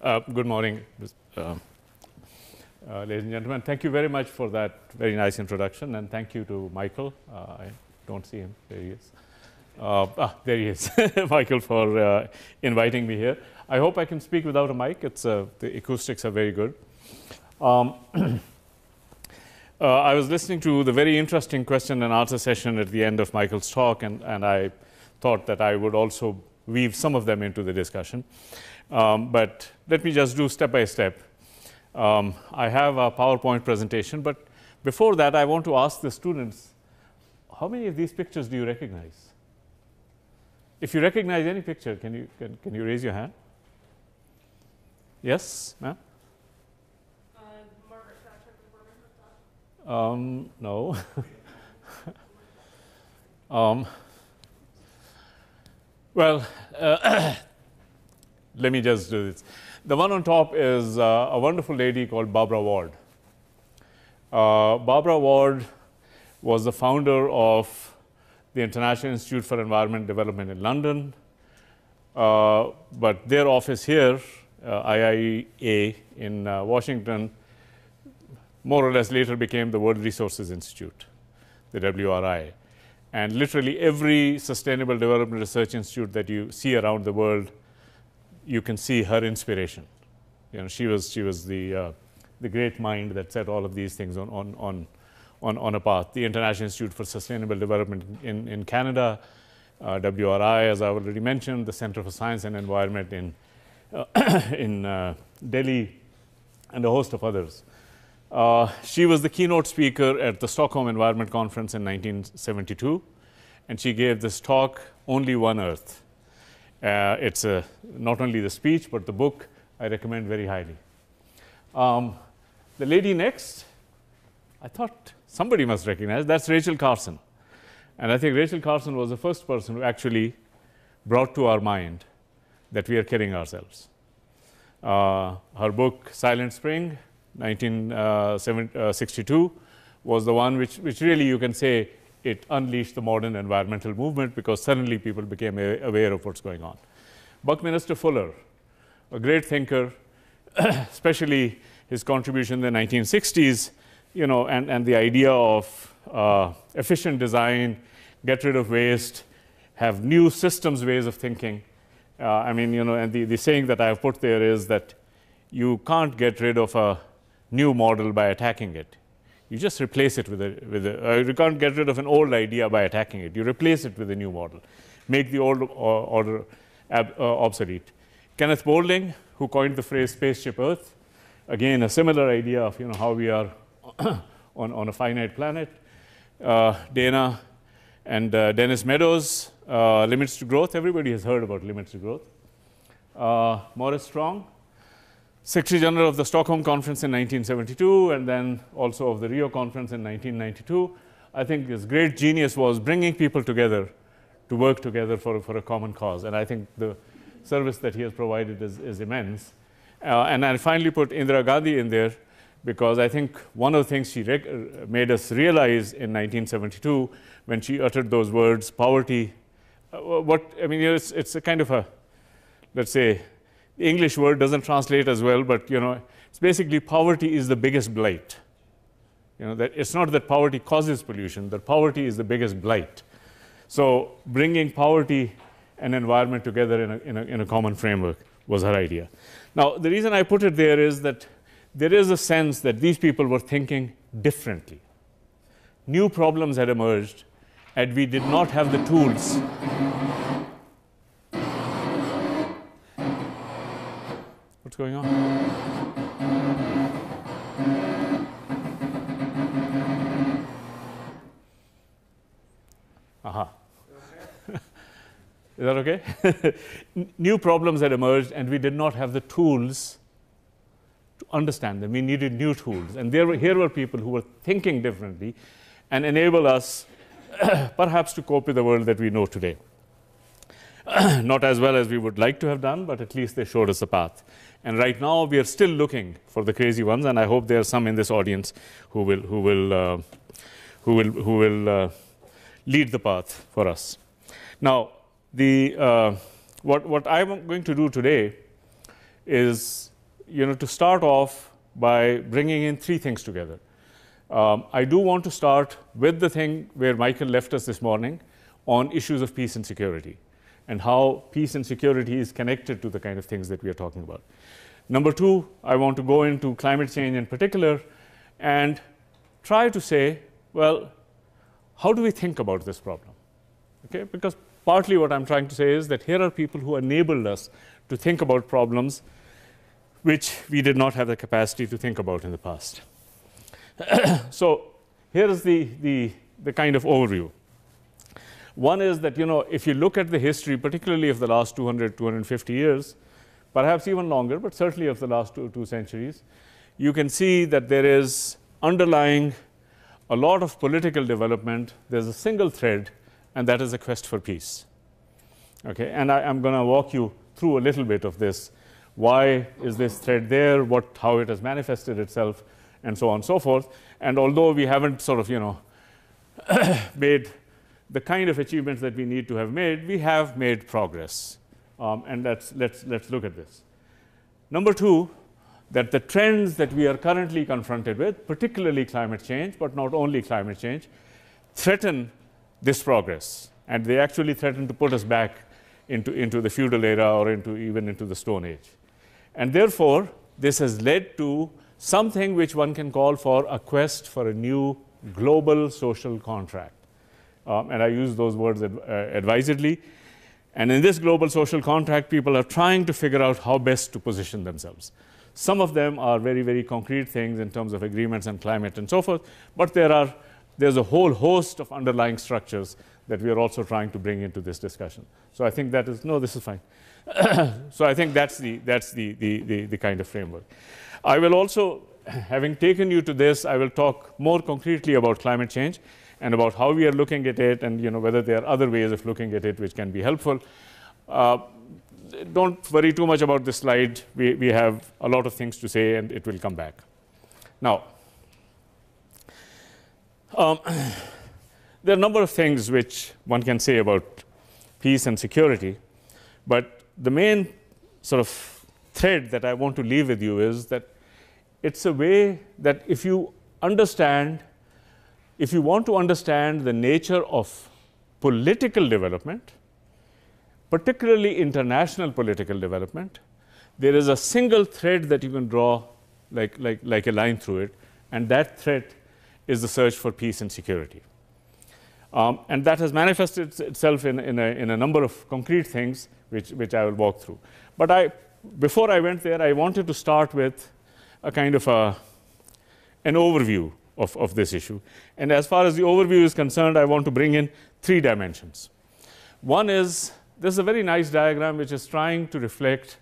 Good morning, ladies and gentlemen. Thank you very much for that very nice introduction, and thank you to Michael. I don't see him. There he is. There he is. Michael, for inviting me here. I hope I can speak without a mic. The acoustics are very good. I was listening to the very interesting question and answer session at the end of Michael's talk, and I thought that I would also weave some of them into the discussion. But let me just do step by step. I have a PowerPoint presentation, but before that, I want to ask the students, how many of these pictures do you recognize? If you recognize any picture, can you raise your hand? Yes, ma'am? Margaret Thatcher before No. Well, let me just do this. The one on top is a wonderful lady called Barbara Ward. Barbara Ward was the founder of the International Institute for Environment Development in London, but their office here, IIEA in Washington, more or less later became the World Resources Institute, the WRI. And literally every sustainable development research institute that you see around the world, you can see her inspiration. You know, she was the great mind that set all of these things on a path. The International Institute for Sustainable Development in Canada, WRI, as I already mentioned, the Center for Science and Environment in Delhi, and a host of others. She was the keynote speaker at the Stockholm Environment Conference in 1972, and she gave this talk, Only One Earth. It's not only the speech, but the book I recommend very highly. The lady next, I thought somebody must recognize, that's Rachel Carson. And I think Rachel Carson was the first person who actually brought to our mind that we are killing ourselves. Her book, Silent Spring, 1962, was the one which really you can say it unleashed the modern environmental movement, because suddenly people became aware of what's going on. Buckminster Fuller, a great thinker, especially his contribution in the 1960s, you know, and the idea of efficient design, get rid of waste, have new systems ways of thinking. I mean, you know, and the saying that I have put there is that you can't get rid of a new model by attacking it. You just replace it with you can't get rid of an old idea by attacking it. You replace it with a new model, make the old order obsolete. Kenneth Boulding, who coined the phrase spaceship Earth, again, a similar idea of, you know, how we are on a finite planet. Dana and Dennis Meadows, limits to growth. Everybody has heard about limits to growth. Maurice Strong, Secretary General of the Stockholm Conference in 1972, and then also of the Rio Conference in 1992. I think his great genius was bringing people together to work together for a common cause. And I think the service that he has provided is immense. And I finally put Indira Gandhi in there, because I think one of the things she made us realize in 1972 when she uttered those words, poverty, it's a kind of a, let's say, the English word doesn't translate as well, but, you know, it's basically poverty is the biggest blight. You know, that it's not that poverty causes pollution, that poverty is the biggest blight. So bringing poverty and environment together in a common framework was her idea. Now, the reason I put it there is that there is a sense that these people were thinking differently. New problems had emerged, and we did not have the tools. What's going on? Aha. Is that okay? New problems had emerged, and we did not have the tools to understand them. We needed new tools. And here were people who were thinking differently and enable us perhaps to cope with the world that we know today. Not as well as we would like to have done, but at least they showed us a path. And right now, we are still looking for the crazy ones, and I hope there are some in this audience who will lead the path for us. Now, what I'm going to do today is to start off by bringing in three things together. I do want to start with the thing where Michael left us this morning on issues of peace and security and how peace and security is connected to the kind of things that we are talking about. Number two, I want to go into climate change in particular and try to say, well, how do we think about this problem? Okay, because partly what I'm trying to say is that here are people who enabled us to think about problems which we did not have the capacity to think about in the past. So here is the kind of overview. One is that, if you look at the history, particularly of the last 200, 250 years, perhaps even longer, but certainly of the last two centuries, you can see that there is underlying a lot of political development. There's a single thread, and that is a quest for peace. Okay, and I'm going to walk you through a little bit of this. Why is this thread there? How it has manifested itself, and so on and so forth. And although we haven't sort of, made the kind of achievements that we need to have made, we have made progress. And let's look at this. Number two, that the trends that we are currently confronted with, particularly climate change, but not only climate change, threaten this progress. And they actually threaten to put us back into the feudal era or even into the Stone Age. And therefore, this has led to something which one can call for a quest for a new global social contract. And I use those words advisedly. And in this global social contract, people are trying to figure out how best to position themselves. Some of them are very, very concrete things in terms of agreements and climate and so forth, but there's a whole host of underlying structures that we are also trying to bring into this discussion. So I think that is, no, this is fine. So I think that's the kind of framework. I will also, having taken you to this, I will talk more concretely about climate change and about how we are looking at it and whether there are other ways of looking at it which can be helpful. Don't worry too much about this slide. We have a lot of things to say and it will come back. Now, there are a number of things which one can say about peace and security, but the main sort of thread that I want to leave with you is that it's a way that if you want to understand the nature of political development, particularly international political development, there is a single thread that you can draw like a line through it, and that thread is the search for peace and security. And that has manifested itself in a number of concrete things which I will walk through. But before I went there, I wanted to start with a kind of an overview of this issue. And as far as the overview is concerned, I want to bring in three dimensions. One is, this is a very nice diagram which is trying to reflect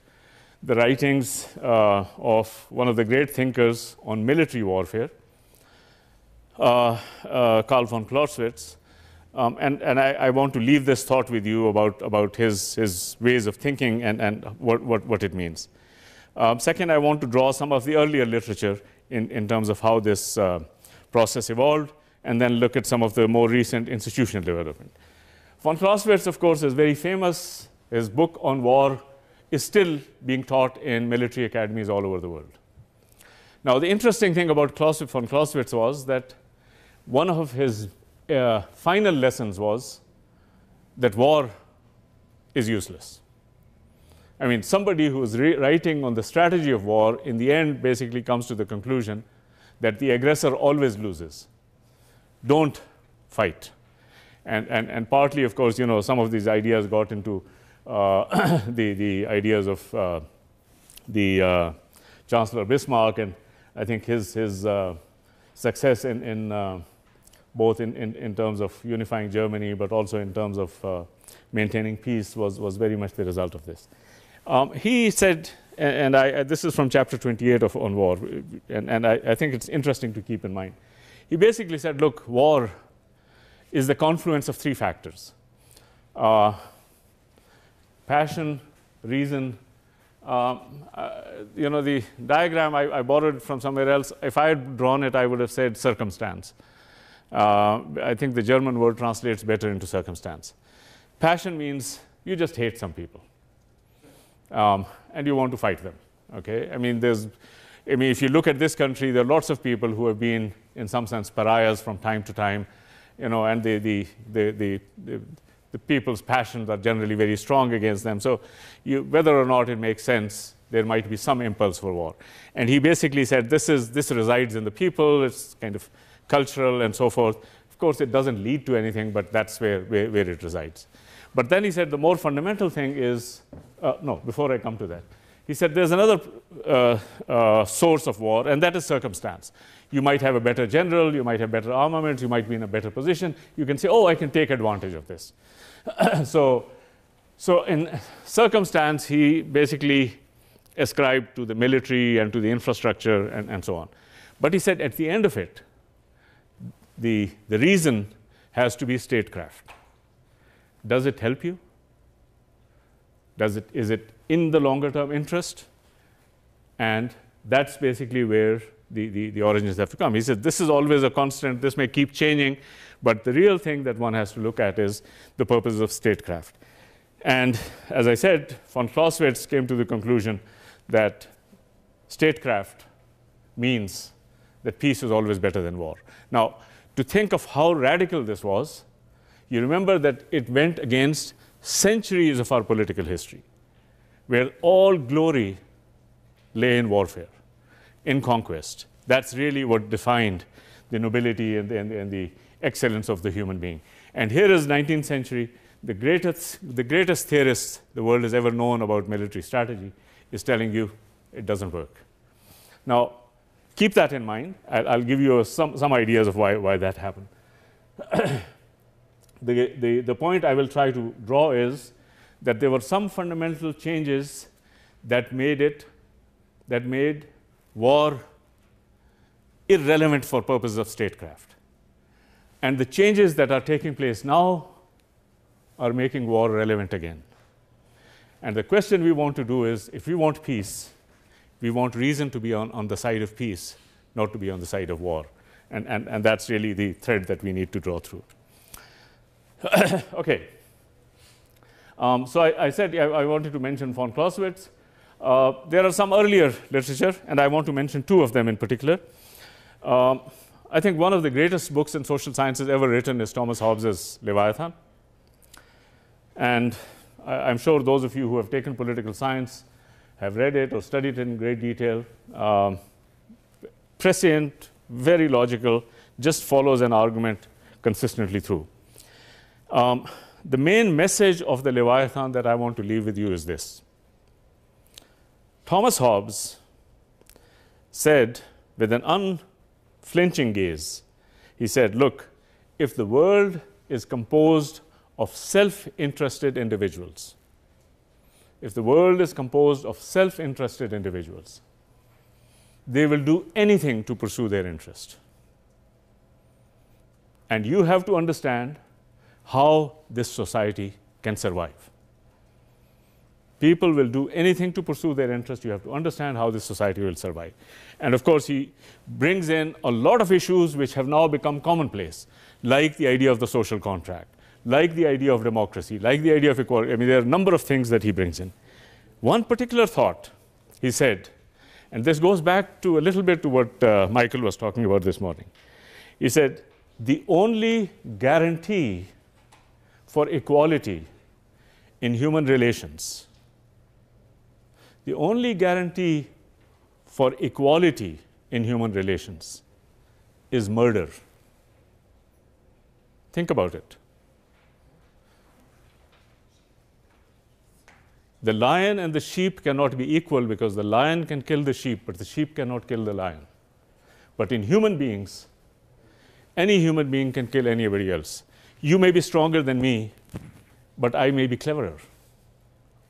the writings of one of the great thinkers on military warfare, Karl von Clausewitz. And I want to leave this thought with you about his ways of thinking and what it means. Second, I want to draw some of the earlier literature in terms of how this process evolved, and then look at some of the more recent institutional development. Von Clausewitz, of course, is very famous. His book on war is still being taught in military academies all over the world. Now, the interesting thing about von Clausewitz was that one of his final lessons was that war is useless. I mean, somebody who is writing on the strategy of war, in the end, basically comes to the conclusion that the aggressor always loses. Don't fight. And partly, of course, some of these ideas got into the ideas of the Chancellor Bismarck, and I think his success in both in terms of unifying Germany, but also in terms of maintaining peace was very much the result of this. He said, and this is from chapter 28 on war, and I think it's interesting to keep in mind. He basically said, look, war is the confluence of three factors. Passion, reason. The diagram I borrowed from somewhere else. If I had drawn it, I would have said circumstance. I think the German word translates better into circumstance. Passion means you just hate some people, and you want to fight them. Okay, I mean, if you look at this country, there are lots of people who have been, in some sense, pariahs from time to time, and the people's passions are generally very strong against them. So, whether or not it makes sense, there might be some impulse for war. And he basically said, this resides in the people. It's kind of cultural and so forth. Of course, it doesn't lead to anything, but that's where it resides. But then he said the more fundamental thing is, no, before I come to that, he said there's another source of war, and that is circumstance. You might have a better general, you might have better armaments, you might be in a better position. You can say, oh, I can take advantage of this. So in circumstance, he basically ascribed to the military and to the infrastructure and so on. But he said at the end of it, the reason has to be statecraft. Does it help you? Is it in the longer term interest? And that's basically where the origins have to come. He said this is always a constant, this may keep changing, but the real thing that one has to look at is the purpose of statecraft. And as I said, von Clausewitz came to the conclusion that statecraft means that peace is always better than war. Now, to think of how radical this was, you remember that it went against centuries of our political history, where all glory lay in warfare, in conquest. That's really what defined the nobility and the excellence of the human being. And here is 19th century, the greatest theorist the world has ever known about military strategy is telling you it doesn't work. Now, keep that in mind. I'll give you some ideas of why that happened. The point I will try to draw is that there were some fundamental changes that made war irrelevant for purposes of statecraft. And the changes that are taking place now are making war relevant again. And the question we want to do is, if we want peace, we want reason to be on the side of peace, not to be on the side of war. And that's really the thread that we need to draw through. Okay. So I said I wanted to mention von Clausewitz. There are some earlier literature, and I want to mention two of them in particular. I think one of the greatest books in social sciences ever written is Thomas Hobbes's Leviathan. And I'm sure those of you who have taken political science have read it or studied it in great detail. Prescient, very logical, just follows an argument consistently through. The main message of the Leviathan that I want to leave with you is this. Thomas Hobbes said with an unflinching gaze, he said, look, if the world is composed of self-interested individuals, if the world is composed of self-interested individuals, they will do anything to pursue their interest. And you have to understand how this society can survive. People will do anything to pursue their interest. You have to understand how this society will survive. And of course, he brings in a lot of issues which have now become commonplace, like the idea of the social contract, like the idea of democracy, like the idea of equality. I mean, there are a number of things that he brings in. One particular thought, he said, and this goes back to a little bit to what Michael was talking about this morning. He said, the only guarantee for equality in human relations, the only guarantee for equality in human relations is murder. Think about it. The lion and the sheep cannot be equal because the lion can kill the sheep, but the sheep cannot kill the lion. But in human beings, any human being can kill anybody else. You may be stronger than me, but I may be cleverer.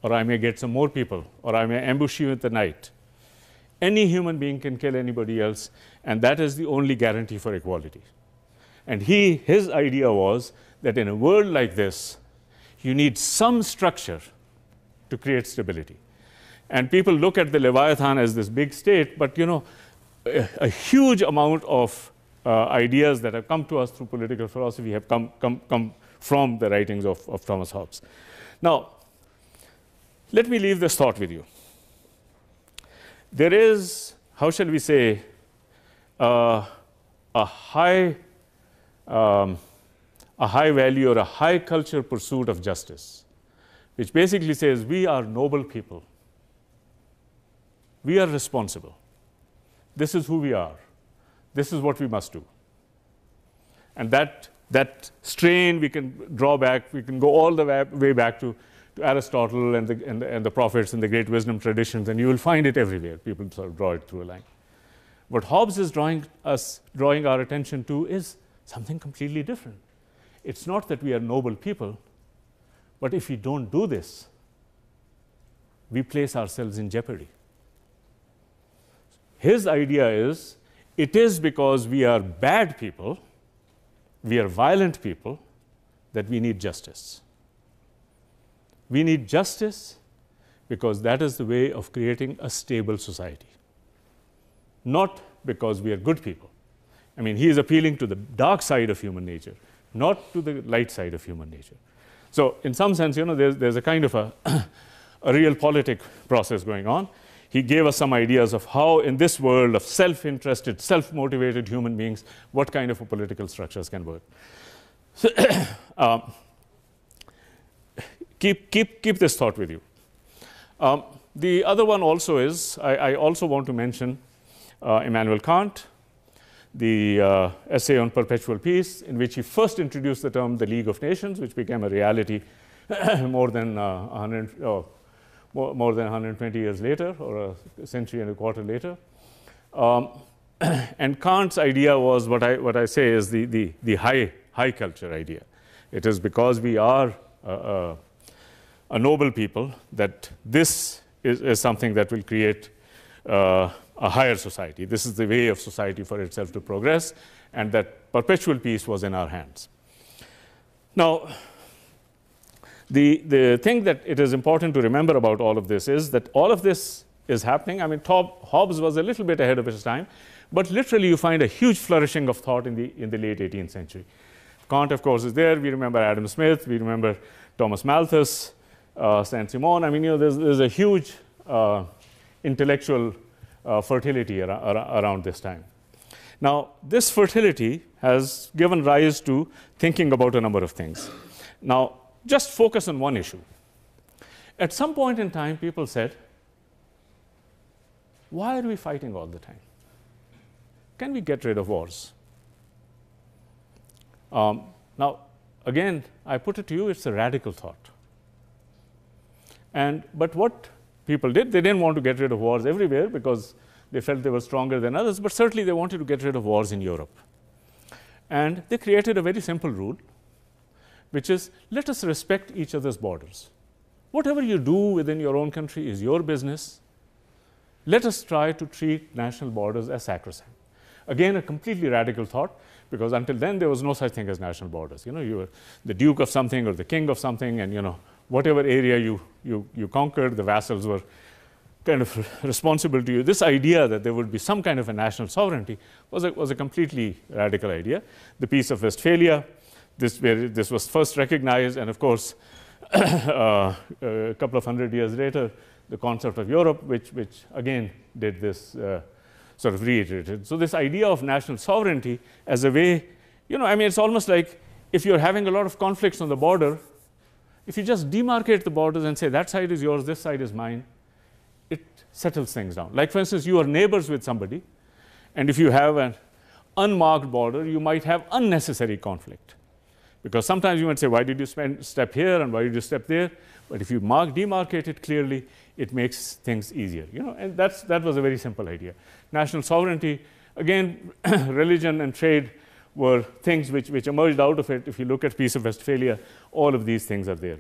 Or I may get some more people, or I may ambush you at the night. Any human being can kill anybody else, and that is the only guarantee for equality. And his idea was that in a world like this, you need some structure to create stability. And people look at the Leviathan as this big state, but a huge amount of ideas that have come to us through political philosophy have come from the writings of Thomas Hobbes. Now, let me leave this thought with you. there is, how shall we say, a high value or a high culture pursuit of justice, which basically says we are noble people. We are responsible. This is who we are. This is what we must do. And that strain we can draw back, we can go all the way back to Aristotle and the prophets and the great wisdom traditions, and you will find it everywhere. People sort of draw it through a line. What Hobbes is drawing our attention to is something completely different. It's not that we are noble people, but if we don't do this, we place ourselves in jeopardy. His idea is, it is because we are bad people, we are violent people, that we need justice. We need justice because that is the way of creating a stable society, not because we are good people. I mean, he is appealing to the dark side of human nature, not to the light side of human nature. So in some sense, there's a kind of a realpolitik process going on. He gave us some ideas of how, in this world of self-interested, self-motivated human beings, what kind of political structures can work. So, keep this thought with you. The other one also is, I also want to mention Immanuel Kant, the essay on perpetual peace, in which he first introduced the term the League of Nations, which became a reality more than 120 years later, or a century and a quarter later. And Kant's idea was what I say is the high culture idea. It is because we are a noble people that this is something that will create a higher society. This is the way of society for itself to progress, and that perpetual peace was in our hands. Now, the thing that it is important to remember about all of this is that all of this is happening. I mean, Hobbes was a little bit ahead of his time, but literally you find a huge flourishing of thought in the late 18th century. Kant, of course, is there. We remember Adam Smith. We remember Thomas Malthus, Saint-Simon. I mean, there's a huge intellectual fertility around this time. Now, this fertility has given rise to thinking about a number of things. Now, just focus on one issue. At some point in time, people said, why are we fighting all the time? Can we get rid of wars? Now, again, I put it to you, it's a radical thought. But what people did, they didn't want to get rid of wars everywhere because they felt they were stronger than others, but certainly they wanted to get rid of wars in Europe. And they created a very simple rule, which is, let us respect each other's borders. Whatever you do within your own country is your business. Let us try to treat national borders as sacrosanct. Again, a completely radical thought, because until then there was no such thing as national borders. You were the duke of something or the king of something, and whatever area you conquered, the vassals were kind of responsible to you. This idea that there would be some kind of a national sovereignty was a completely radical idea. The Peace of Westphalia, this was first recognized, and of course, a couple of hundred years later, the concept of Europe, which again did this sort of reiterated. So this idea of national sovereignty as a way, I mean, it's almost like if you're having a lot of conflicts on the border, if you just demarcate the borders and say that side is yours, this side is mine, it settles things down. Like, for instance, you are neighbors with somebody, and if you have an unmarked border, you might have unnecessary conflict. Because sometimes you might say, why did you step here and why did you step there? But if you demarcate it clearly, it makes things easier. And that was a very simple idea. National sovereignty, again, religion and trade were things which emerged out of it. If you look at Peace of Westphalia, all of these things are there.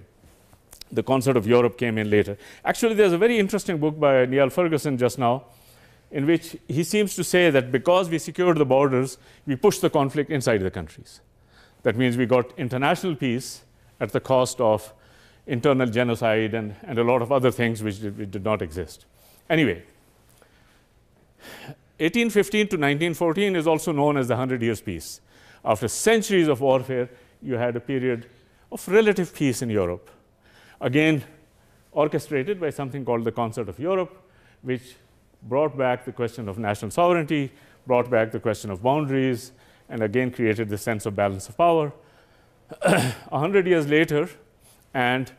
The concept of Europe came in later. Actually, there's a very interesting book by Niall Ferguson just now, in which he seems to say that because we secured the borders, we pushed the conflict inside the countries. That means we got international peace at the cost of internal genocide and a lot of other things which did not exist. Anyway, 1815 to 1914 is also known as the 100 Years' Peace. After centuries of warfare, you had a period of relative peace in Europe. Again, orchestrated by something called the Concert of Europe, which brought back the question of national sovereignty, brought back the question of boundaries, and again created the sense of balance of power. 100 years later, and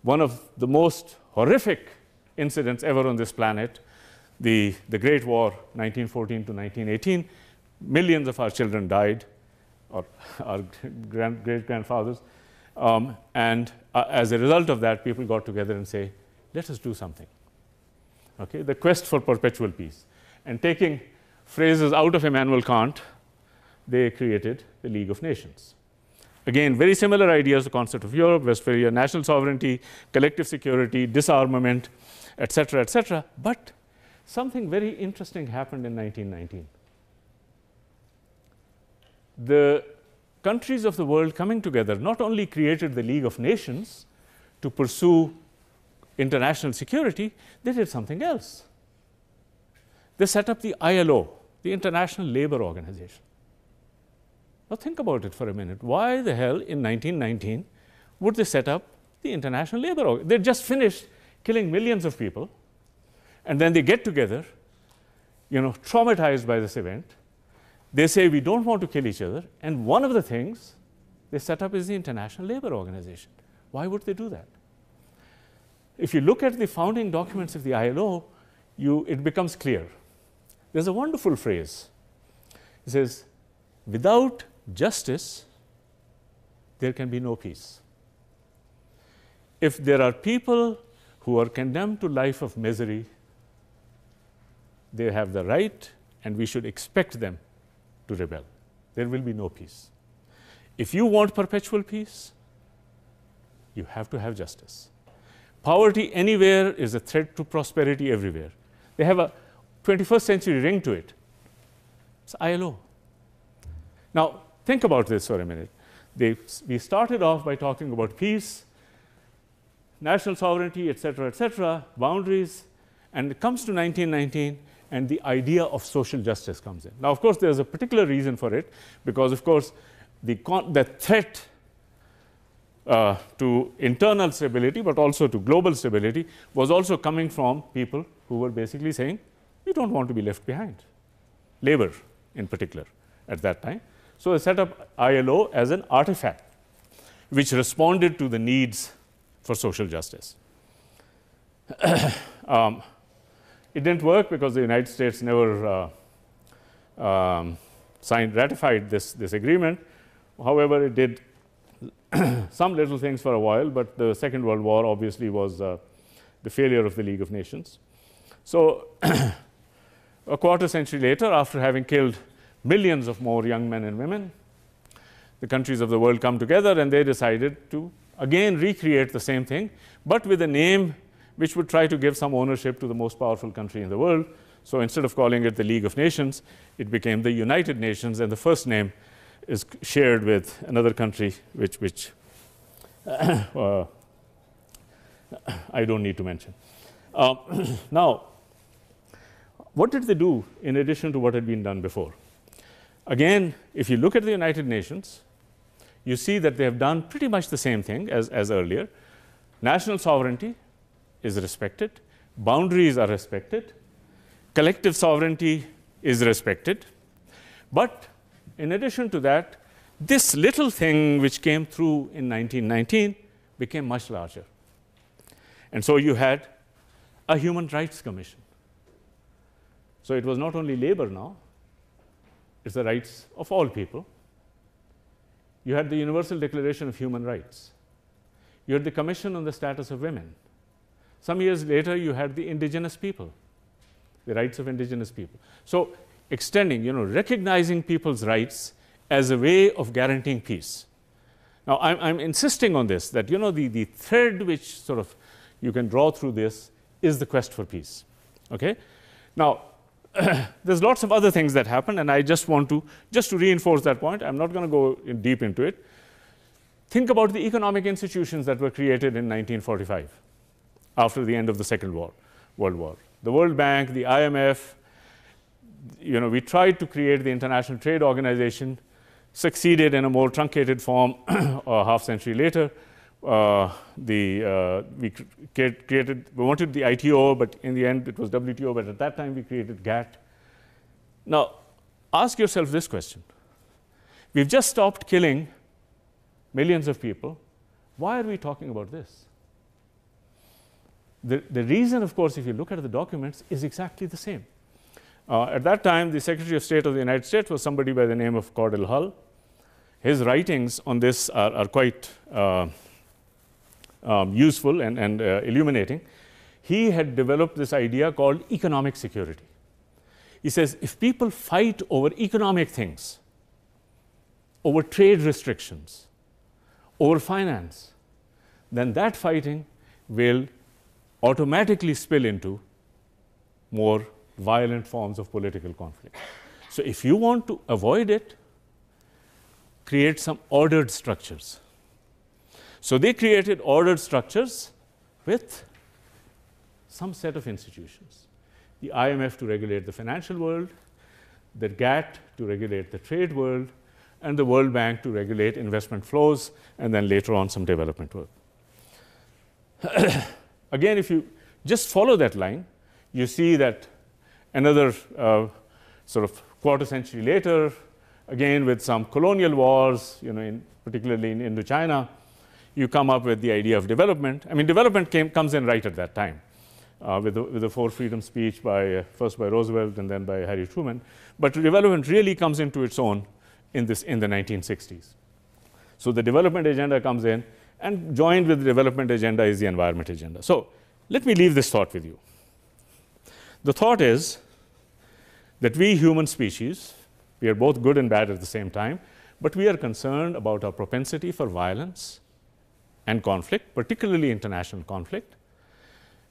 one of the most horrific incidents ever on this planet, the Great War, 1914 to 1918, millions of our children died, or our great-grandfathers. And as a result of that, people got together and say, let us do something. Okay, the quest for perpetual peace. And taking phrases out of Immanuel Kant, they created the League of Nations. Again, very similar ideas, the concept of Europe, Westphalia, national sovereignty, collective security, disarmament, etc., etc. But something very interesting happened in 1919. The countries of the world coming together not only created the League of Nations to pursue international security, they did something else. They set up the ILO, the International Labour Organization. Now think about it for a minute. Why the hell in 1919 would they set up the International Labour Organization? They just finished killing millions of people, and then they get together, traumatized by this event. They say, we don't want to kill each other, and one of the things they set up is the International Labour Organization. Why would they do that? If you look at the founding documents of the ILO, it becomes clear. There's a wonderful phrase. It says, without justice, there can be no peace. If there are people who are condemned to life of misery, they have the right, and we should expect them to rebel. There will be no peace. If you want perpetual peace, you have to have justice. Poverty anywhere is a threat to prosperity everywhere. They have a 21st century ring to it. It's ILO. Now, think about this for a minute. We started off by talking about peace, national sovereignty, etc., boundaries, and it comes to 1919, and the idea of social justice comes in. Now, of course, there's a particular reason for it, because, of course, the threat to internal stability, but also to global stability, was also coming from people who were basically saying, we don't want to be left behind. Labor, in particular, at that time. So they set up ILO as an artifact which responded to the needs for social justice. It didn't work because the United States never ratified this agreement. However, it did some little things for a while, but the Second World War obviously was the failure of the League of Nations. So a quarter century later, after having killed millions of more young men and women, the countries of the world come together and they decided to again recreate the same thing, but with a name which would try to give some ownership to the most powerful country in the world. So instead of calling it the League of Nations, it became the United Nations, and the first name is shared with another country which I don't need to mention. Now, what did they do in addition to what had been done before? Again, if you look at the United Nations, you see that they have done pretty much the same thing as earlier. National sovereignty is respected, boundaries are respected, collective sovereignty is respected, but in addition to that, this little thing which came through in 1919 became much larger. And so you had a Human Rights Commission. So it was not only labor now, it's the rights of all people. You had the Universal Declaration of Human Rights. You had the Commission on the Status of Women. Some years later, you had the indigenous people, the rights of indigenous people. So extending, recognizing people's rights as a way of guaranteeing peace. Now, I'm insisting on this, that, the thread which sort of you can draw through this is the quest for peace. Okay? Now, there's lots of other things that happen, and I just want to reinforce that point. I'm not going to go deep into it. Think about the economic institutions that were created in 1945 after the end of the Second World War. The World Bank, the IMF, we tried to create the International Trade Organization, succeeded in a more truncated form a half century later, we wanted the ITO, but in the end it was WTO, but at that time we created GATT. Now, ask yourself this question. We've just stopped killing millions of people. Why are we talking about this? The reason, of course, if you look at the documents, is exactly the same. At that time, the Secretary of State of the United States was somebody by the name of Cordell Hull. His writings on this are quite useful and illuminating. He had developed this idea called economic security. He says, if people fight over economic things, over trade restrictions, over finance, then that fighting will automatically spill into more violent forms of political conflict. So if you want to avoid it, create some ordered structures. So they created ordered structures with some set of institutions. The IMF to regulate the financial world, the GATT to regulate the trade world, and the World Bank to regulate investment flows, and then later on some development work. Again, if you just follow that line, you see that another sort of quarter century later, again with some colonial wars, particularly in Indochina, you come up with the idea of development. I mean, development comes in right at that time with the Four Freedom speech first by Roosevelt and then by Harry Truman. But development really comes into its own in the 1960s. So the development agenda comes in, and joined with the development agenda is the environment agenda. So let me leave this thought with you. The thought is that we human species, we are both good and bad at the same time, but we are concerned about our propensity for violence and conflict, particularly international conflict.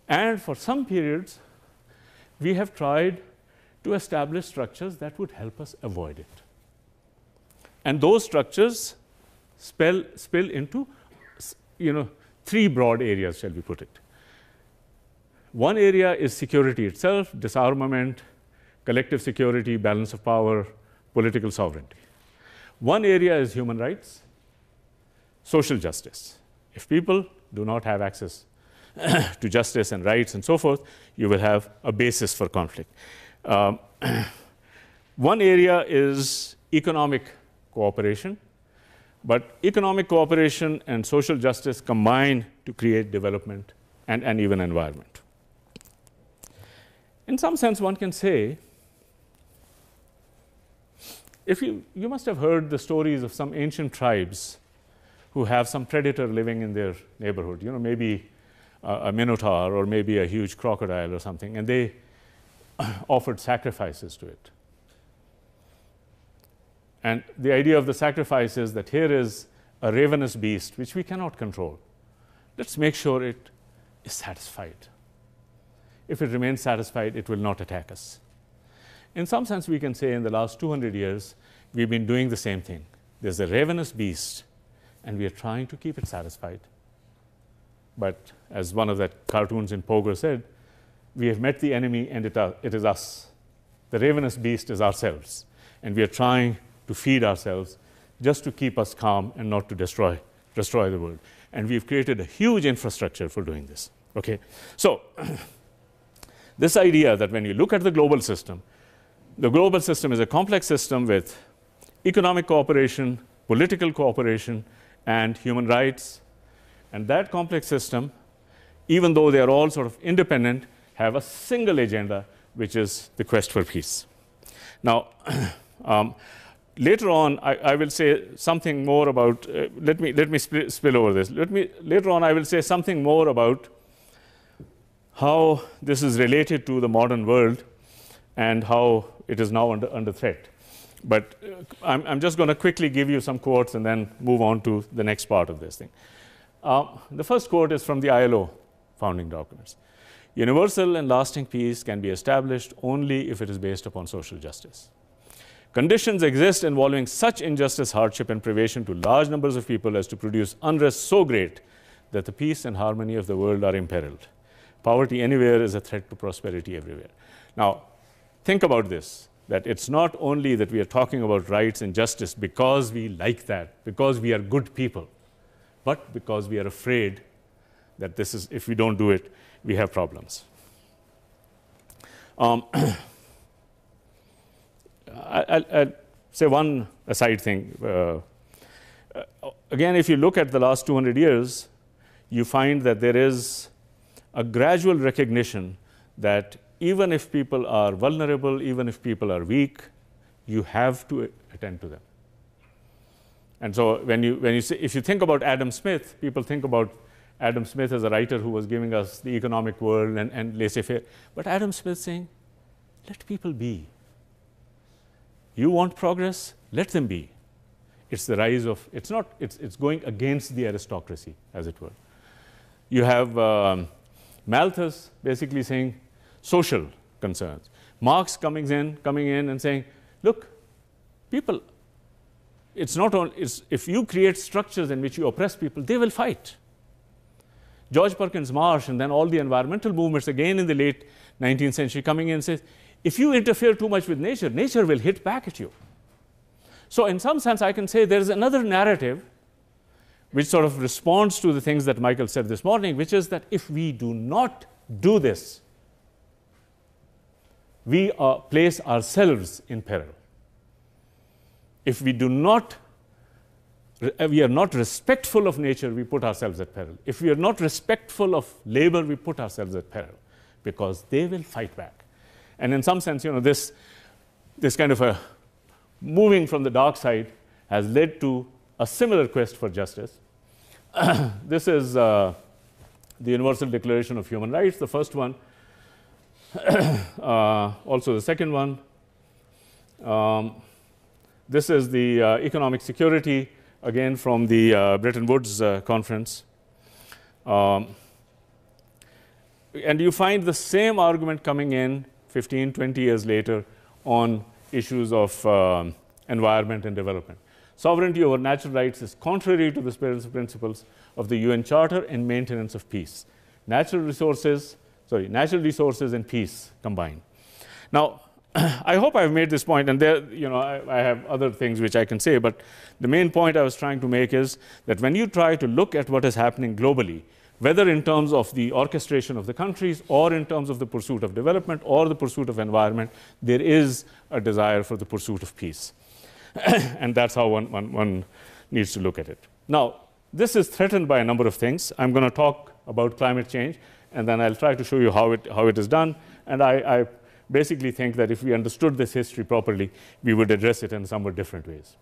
And for some periods, we have tried to establish structures that would help us avoid it. And those structures spill into three broad areas, shall we put it. One area is security itself, disarmament, collective security, balance of power, political sovereignty. One area is human rights, social justice. If people do not have access to justice and rights and so forth, you will have a basis for conflict. One area is economic cooperation, but economic cooperation and social justice combine to create development and even environment. In some sense, one can say, if you must have heard the stories of some ancient tribes who have some predator living in their neighborhood, maybe a minotaur or maybe a huge crocodile or something, and they offered sacrifices to it. And the idea of the sacrifice is that here is a ravenous beast which we cannot control. Let's make sure it is satisfied. If it remains satisfied, it will not attack us. In some sense, we can say in the last 200 years, we've been doing the same thing. There's a ravenous beast, and we are trying to keep it satisfied. But as one of the cartoons in Pogo said, we have met the enemy, and it is us. The ravenous beast is ourselves, and we are trying to feed ourselves just to keep us calm and not to destroy the world. And we've created a huge infrastructure for doing this. Okay, so this idea that when you look at the global system is a complex system with economic cooperation, political cooperation, and human rights. And that complex system, even though they are all sort of independent, have a single agenda, which is the quest for peace. Now, later on, I will say something more about. Let me spill over this. Later on, I will say something more about how this is related to the modern world and how it is now under threat. But I'm just going to quickly give you some quotes and then move on to the next part of this thing. The first quote is from the ILO founding documents. Universal and lasting peace can be established only if it is based upon social justice. Conditions exist involving such injustice, hardship, and privation to large numbers of people as to produce unrest so great that the peace and harmony of the world are imperiled. Poverty anywhere is a threat to prosperity everywhere. Now, think about this, that it's not only that we are talking about rights and justice because we like that, because we are good people, but because we are afraid that this is, if we don't do it, we have problems. I'll say one aside thing. Again, if you look at the last 200 years, you find that there is a gradual recognition that even if people are vulnerable, even if people are weak, you have to attend to them. And so when you say, if you think about Adam Smith, people think about Adam Smith as a writer who was giving us the economic world and laissez-faire. But Adam Smith saying, let people be. You want progress? Let them be. It's the rise of, it's going against the aristocracy, as it were. You have Malthus basically saying social concerns. Marx coming in and saying, look, people, it's not only, if you create structures in which you oppress people, they will fight. George Perkins Marsh and then all the environmental movements again in the late 19th century coming in and says, if you interfere too much with nature, nature will hit back at you. So in some sense, I can say there's another narrative which sort of responds to the things that Michael said this morning, which is that if we do not do this, we place ourselves in peril. If we do not, we are not respectful of nature, we put ourselves at peril. If we are not respectful of labor, we put ourselves at peril, because they will fight back. And in some sense, this kind of a moving from the dark side has led to a similar quest for justice. This is the Universal Declaration of Human Rights, the first one, also the second one. This is the economic security, again from the Bretton Woods conference. And you find the same argument coming in 15, 20 years later on issues of environment and development. Sovereignty over natural rights is contrary to the principles of the UN Charter and maintenance of peace. Natural resources and peace combined. Now, I hope I've made this point, and there, I have other things which I can say, but the main point I was trying to make is that when you try to look at what is happening globally, whether in terms of the orchestration of the countries or in terms of the pursuit of development or the pursuit of environment, there is a desire for the pursuit of peace. And that's how one needs to look at it. Now, this is threatened by a number of things. I'm going to talk about climate change, and then I'll try to show you how it is done. And I basically think that if we understood this history properly, we would address it in somewhat different ways.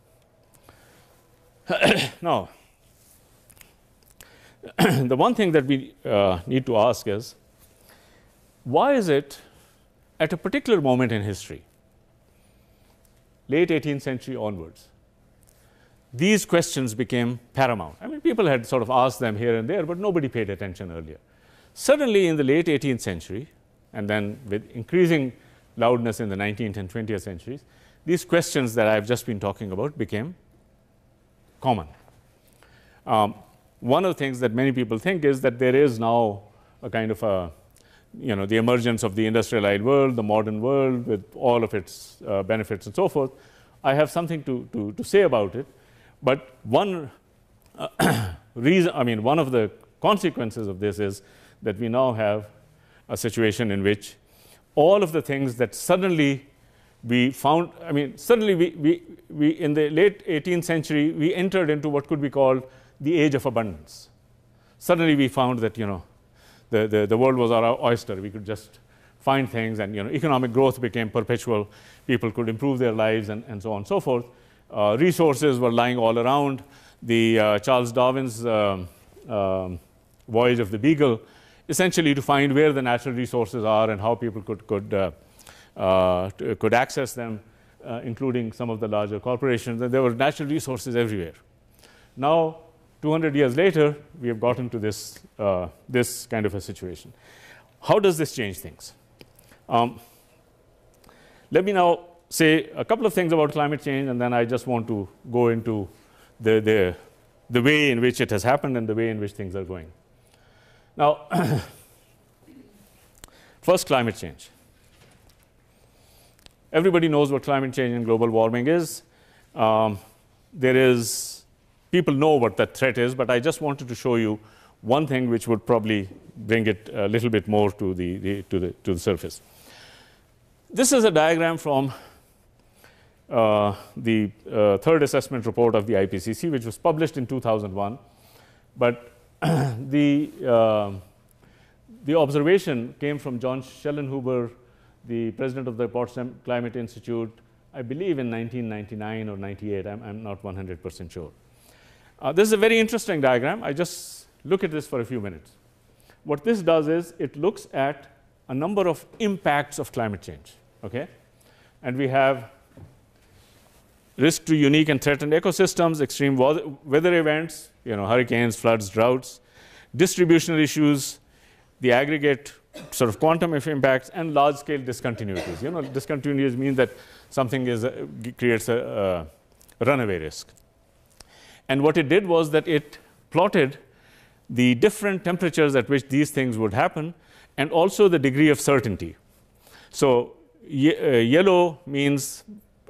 Now, the one thing that we need to ask is, why is it at a particular moment in history, late 18th century onwards, these questions became paramount? I mean, people had sort of asked them here and there, but nobody paid attention earlier. Suddenly, in the late 18th century, and then with increasing loudness in the 19th and 20th centuries, these questions that I've just been talking about became common. One of the things that many people think is that there is now a kind of a, the emergence of the industrialized world, the modern world, with all of its benefits and so forth. I have something to say about it, but one reason, one of the consequences of this is that we now have a situation in which all of the things that suddenly we found, suddenly we in the late 18th century, we entered into what could be called the age of abundance. Suddenly we found that, the world was our oyster. We could just find things, and, economic growth became perpetual. People could improve their lives, and so on and so forth. Resources were lying all around. The Charles Darwin's voyage of the Beagle, essentially to find where the natural resources are and how people could access them, including some of the larger corporations. And there were natural resources everywhere. Now, 200 years later, we have gotten to this kind of a situation. How does this change things? Let me now say a couple of things about climate change, and then I just want to go into the way in which it has happened and the way in which things are going. Now, first, climate change. Everybody knows what climate change and global warming is. There is people know what that threat is, but I just wanted to show you one thing which would probably bring it a little bit more to the surface. This is a diagram from the third assessment report of the IPCC, which was published in 2001. But the observation came from John Schellenhuber, the president of the Potsdam Climate Institute, I believe in 1999 or 98. I'm not 100% sure. This is a very interesting diagram. I just look at this for a few minutes. What this does is it looks at a number of impacts of climate change. Okay? And we have risk to unique and threatened ecosystems, extreme weather events, hurricanes, floods, droughts, distributional issues, the aggregate sort of quantum of impacts, and large-scale discontinuities. Discontinuities mean that something creates a runaway risk. And what it did was that it plotted the different temperatures at which these things would happen, and also the degree of certainty. So yellow means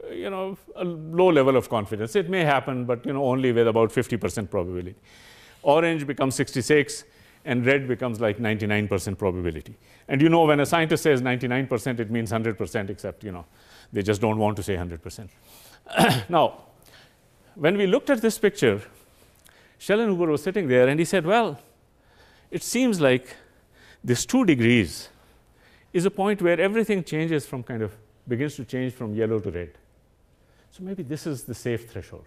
a low level of confidence. It may happen, but only with about 50% probability. Orange becomes 66, and red becomes like 99% probability. And when a scientist says 99%, it means 100%, except they just don't want to say 100%. Now, when we looked at this picture, Schellenhuber was sitting there, and he said, well, it seems like this 2 degrees is a point where everything changes from begins to change from yellow to red. So maybe this is the safe threshold.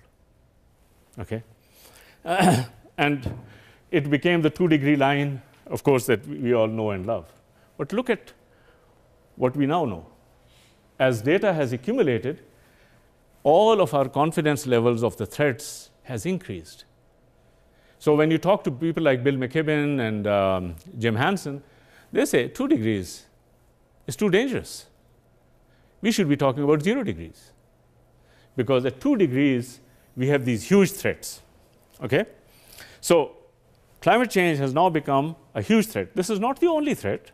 Okay? And it became the 2-degree line, of course, that we all know and love. But look at what we now know. As data has accumulated, all of our confidence levels of the threats has increased. So when you talk to people like Bill McKibben and Jim Hansen, they say 2 degrees is too dangerous. We should be talking about 0 degrees. Because at 2 degrees, we have these huge threats. Okay? So climate change has now become a huge threat. This is not the only threat,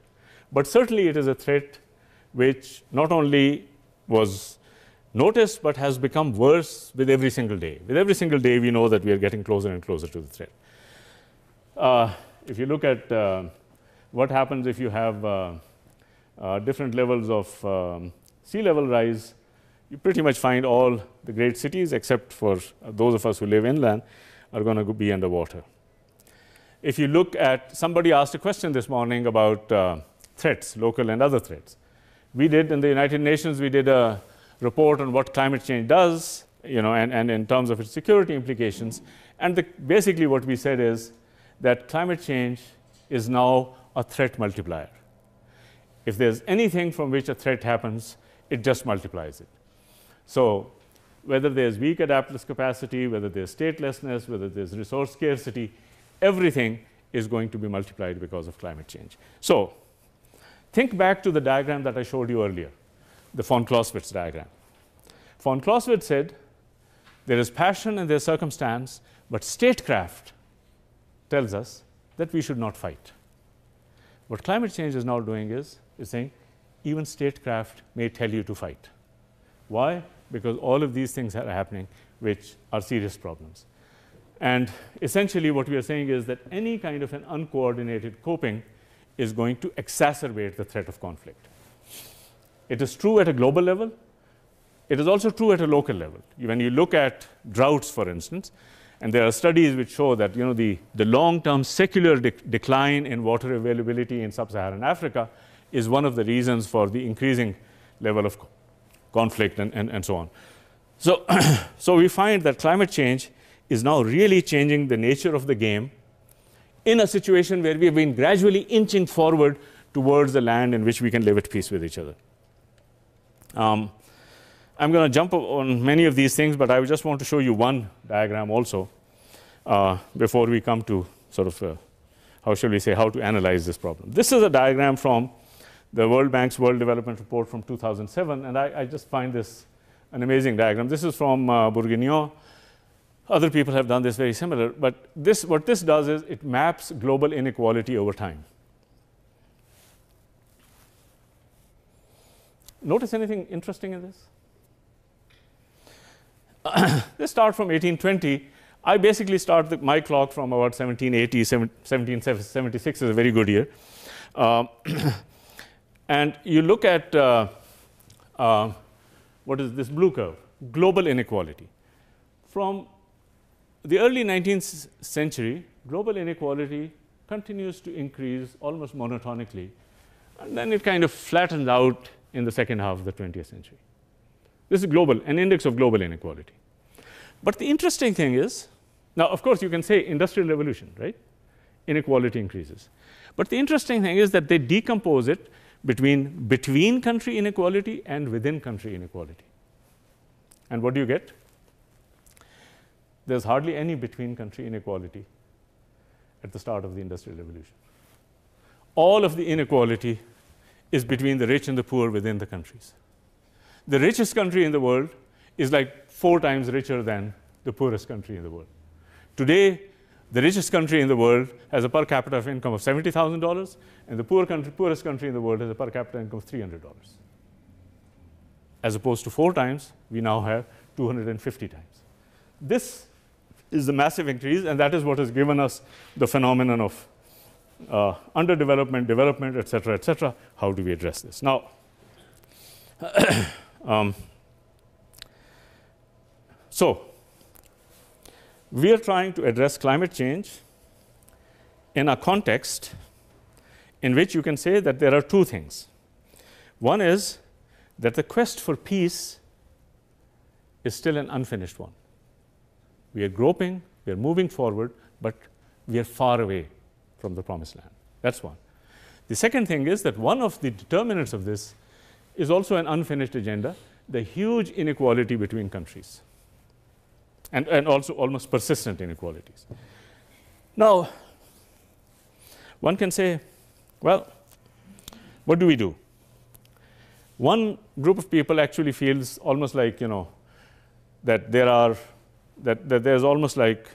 but certainly it is a threat which not only was noticed, but has become worse with every single day. With every single day, we know that we are getting closer and closer to the threat. If you look at what happens if you have different levels of sea level rise, you pretty much find all the great cities, except for those of us who live inland, are going to be underwater. If you look at, somebody asked a question this morning about threats, local and other threats. We did, in the United Nations, we did a report on what climate change does, and in terms of its security implications. And basically what we said is that climate change is now a threat multiplier. If there's anything from which a threat happens, it just multiplies it. So whether there's weak adaptive capacity, whether there's statelessness, whether there's resource scarcity, everything is going to be multiplied because of climate change. So think back to the diagram that I showed you earlier, the von Clausewitz diagram. Von Clausewitz said, there is passion and there's circumstance, but statecraft tells us that we should not fight. What climate change is now doing is saying, even statecraft may tell you to fight. Why? Because all of these things are happening, which are serious problems. And essentially what we are saying is that any kind of an uncoordinated coping is going to exacerbate the threat of conflict. It is true at a global level. It is also true at a local level. When you look at droughts, for instance, and there are studies which show that the long-term secular decline in water availability in sub-Saharan Africa is one of the reasons for the increasing level of conflict and so on. So we find that climate change is now really changing the nature of the game in a situation where we have been gradually inching forward towards the land in which we can live at peace with each other. I'm going to jump on many of these things, but I just want to show you one diagram also before we come to sort of, how to analyze this problem. This is a diagram from the World Bank's World Development Report from 2007, and I just find this an amazing diagram. This is from Bourguignon. Other people have done this very similar, but what this does is it maps global inequality over time. Notice anything interesting in this? Let's start from 1820. I basically start my clock from about 1780, 1776 is a very good year. And you look at what is this blue curve? Global inequality. From the early 19th century, global inequality continues to increase almost monotonically. And then it kind of flattens out in the second half of the 20th century. This is global, an index of global inequality. But the interesting thing is, now, of course, you can say industrial revolution, right? Inequality increases. But the interesting thing is that they decompose it between country inequality and within country inequality. And what do you get? There's hardly any between country inequality at the start of the Industrial Revolution. All of the inequality is between the rich and the poor within the countries. The richest country in the world is like 4 times richer than the poorest country in the world. Today, the richest country in the world has a per capita income of $70,000, and the poorest country in the world has a per capita income of $300. As opposed to 4 times, we now have 250 times. This is the massive increase, and that is what has given us the phenomenon of underdevelopment, development, et cetera, How do we address this? Now, so we are trying to address climate change in a context in which you can say that there are 2 things. One is that the quest for peace is still an unfinished one. We are groping, we are moving forward, but we are far away from the promised land. That's one. The second thing is that one of the determinants of this is also an unfinished agenda, the huge inequality between countries, and also almost persistent inequalities. Now, one can say, well, what do we do? One group of people actually feels almost like, that there's almost like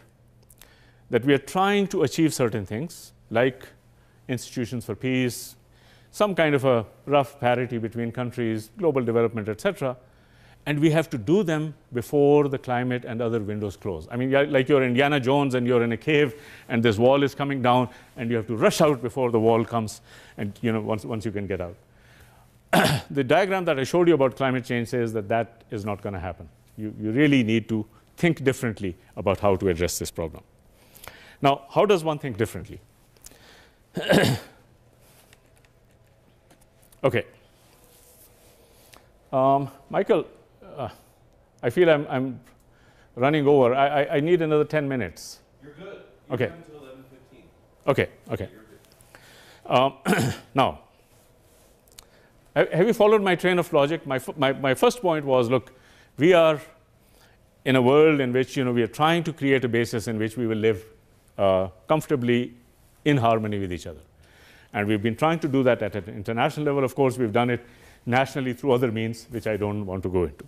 that we are trying to achieve certain things, like institutions for peace, some kind of a rough parity between countries, global development, et cetera, and we have to do them before the climate and other windows close. I mean, like you're Indiana Jones and you're in a cave and this wall is coming down and you have to rush out before the wall comes and once you can get out. The diagram that I showed you about climate change says that that is not going to happen. You really need to think differently about how to address this problem. Now, how does one think differently? Okay. Michael, I feel I'm running over. I need another 10 minutes. You're good. Okay. You're until 11:15. Okay. Now, have you followed my train of logic? My first point was, look, we are in a world in which we are trying to create a basis in which we will live comfortably in harmony with each other. And we've been trying to do that at an international level. Of course, we've done it nationally through other means, which I don't want to go into.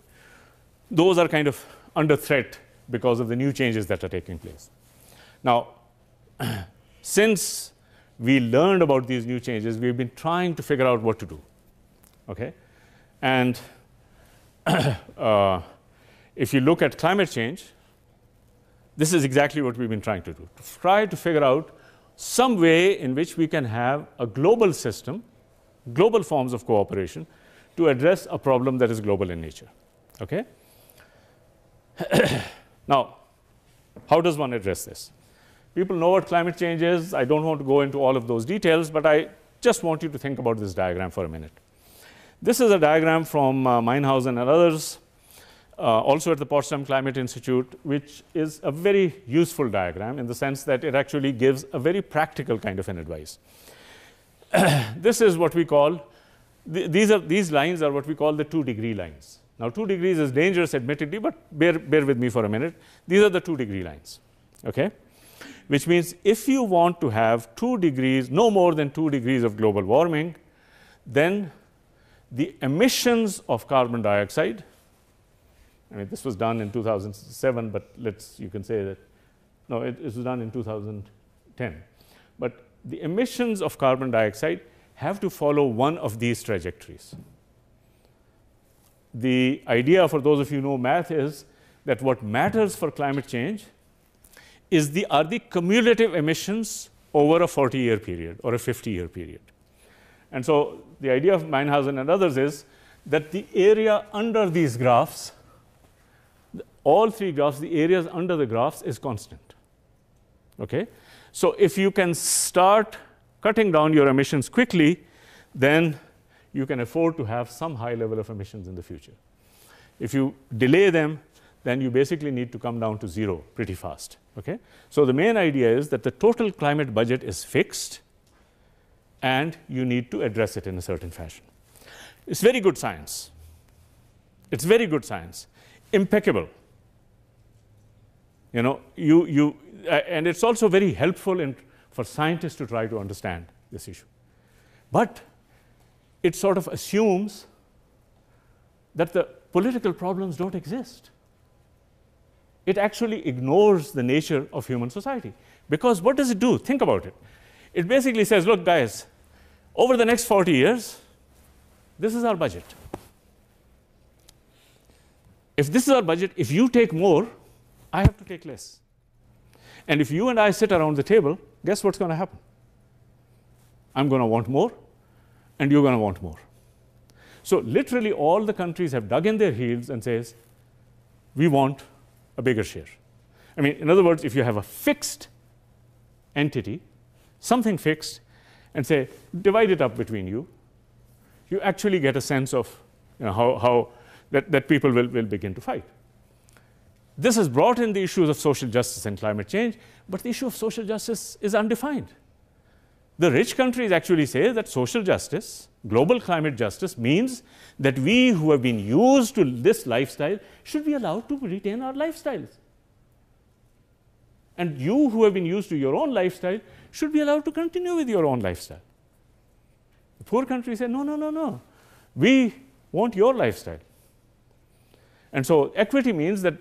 Those are kind of under threat because of the new changes that are taking place. Now, since we learned about these new changes, we've been trying to figure out what to do. Okay? And if you look at climate change, this is exactly what we've been trying to do. To try to figure out some way in which we can have a global system, global forms of cooperation, to address a problem that is global in nature. Okay? Now, how does one address this? People know what climate change is. I don't want to go into all of those details, but I just want you to think about this diagram for a minute. This is a diagram from Meinhausen and others, also at the Potsdam Climate Institute, which is a very useful diagram in the sense that it actually gives a very practical kind of an advice. This is what we call, these lines are what we call the 2-degree lines. Now, 2 degrees is dangerous, admittedly, but bear with me for a minute. These are the 2-degree lines, okay? Which means if you want to have 2 degrees, no more than 2 degrees of global warming, then the emissions of carbon dioxide, I mean, this was done in 2007, but you can say that, no, it was done in 2010. But the emissions of carbon dioxide have to follow one of these trajectories. The idea, for those of you who know math, is that what matters for climate change are the cumulative emissions over a 40-year period or a 50-year period. And so the idea of Meinhausen and others is that the area under these graphs, all three graphs, the areas under the graphs is constant. Okay? So if you can start cutting down your emissions quickly, then you can afford to have some high level of emissions in the future. If you delay them, then you basically need to come down to zero pretty fast. Okay? So the main idea is that the total climate budget is fixed, and you need to address it in a certain fashion. It's very good science. It's very good science. Impeccable. You know, and it's also very helpful for scientists to try to understand this issue. But it sort of assumes that the political problems don't exist. It actually ignores the nature of human society. Because what does it do? Think about it. It basically says, look, guys, over the next 40 years, this is our budget. If this is our budget, if you take more, I have to take less. And if you and I sit around the table, guess what's going to happen? I'm going to want more, and you're going to want more. So literally all the countries have dug in their heels and says, we want a bigger share. I mean, in other words, if you have a fixed entity, something fixed, and say, divide it up between you, you actually get a sense of how that people will begin to fight. This has brought in the issues of social justice and climate change, but the issue of social justice is undefined. The rich countries actually say that social justice, global climate justice, means that we who have been used to this lifestyle should be allowed to retain our lifestyles. And you who have been used to your own lifestyle should be allowed to continue with your own lifestyle. The poor countries say, no, no, no, no. We want your lifestyle. And so equity means that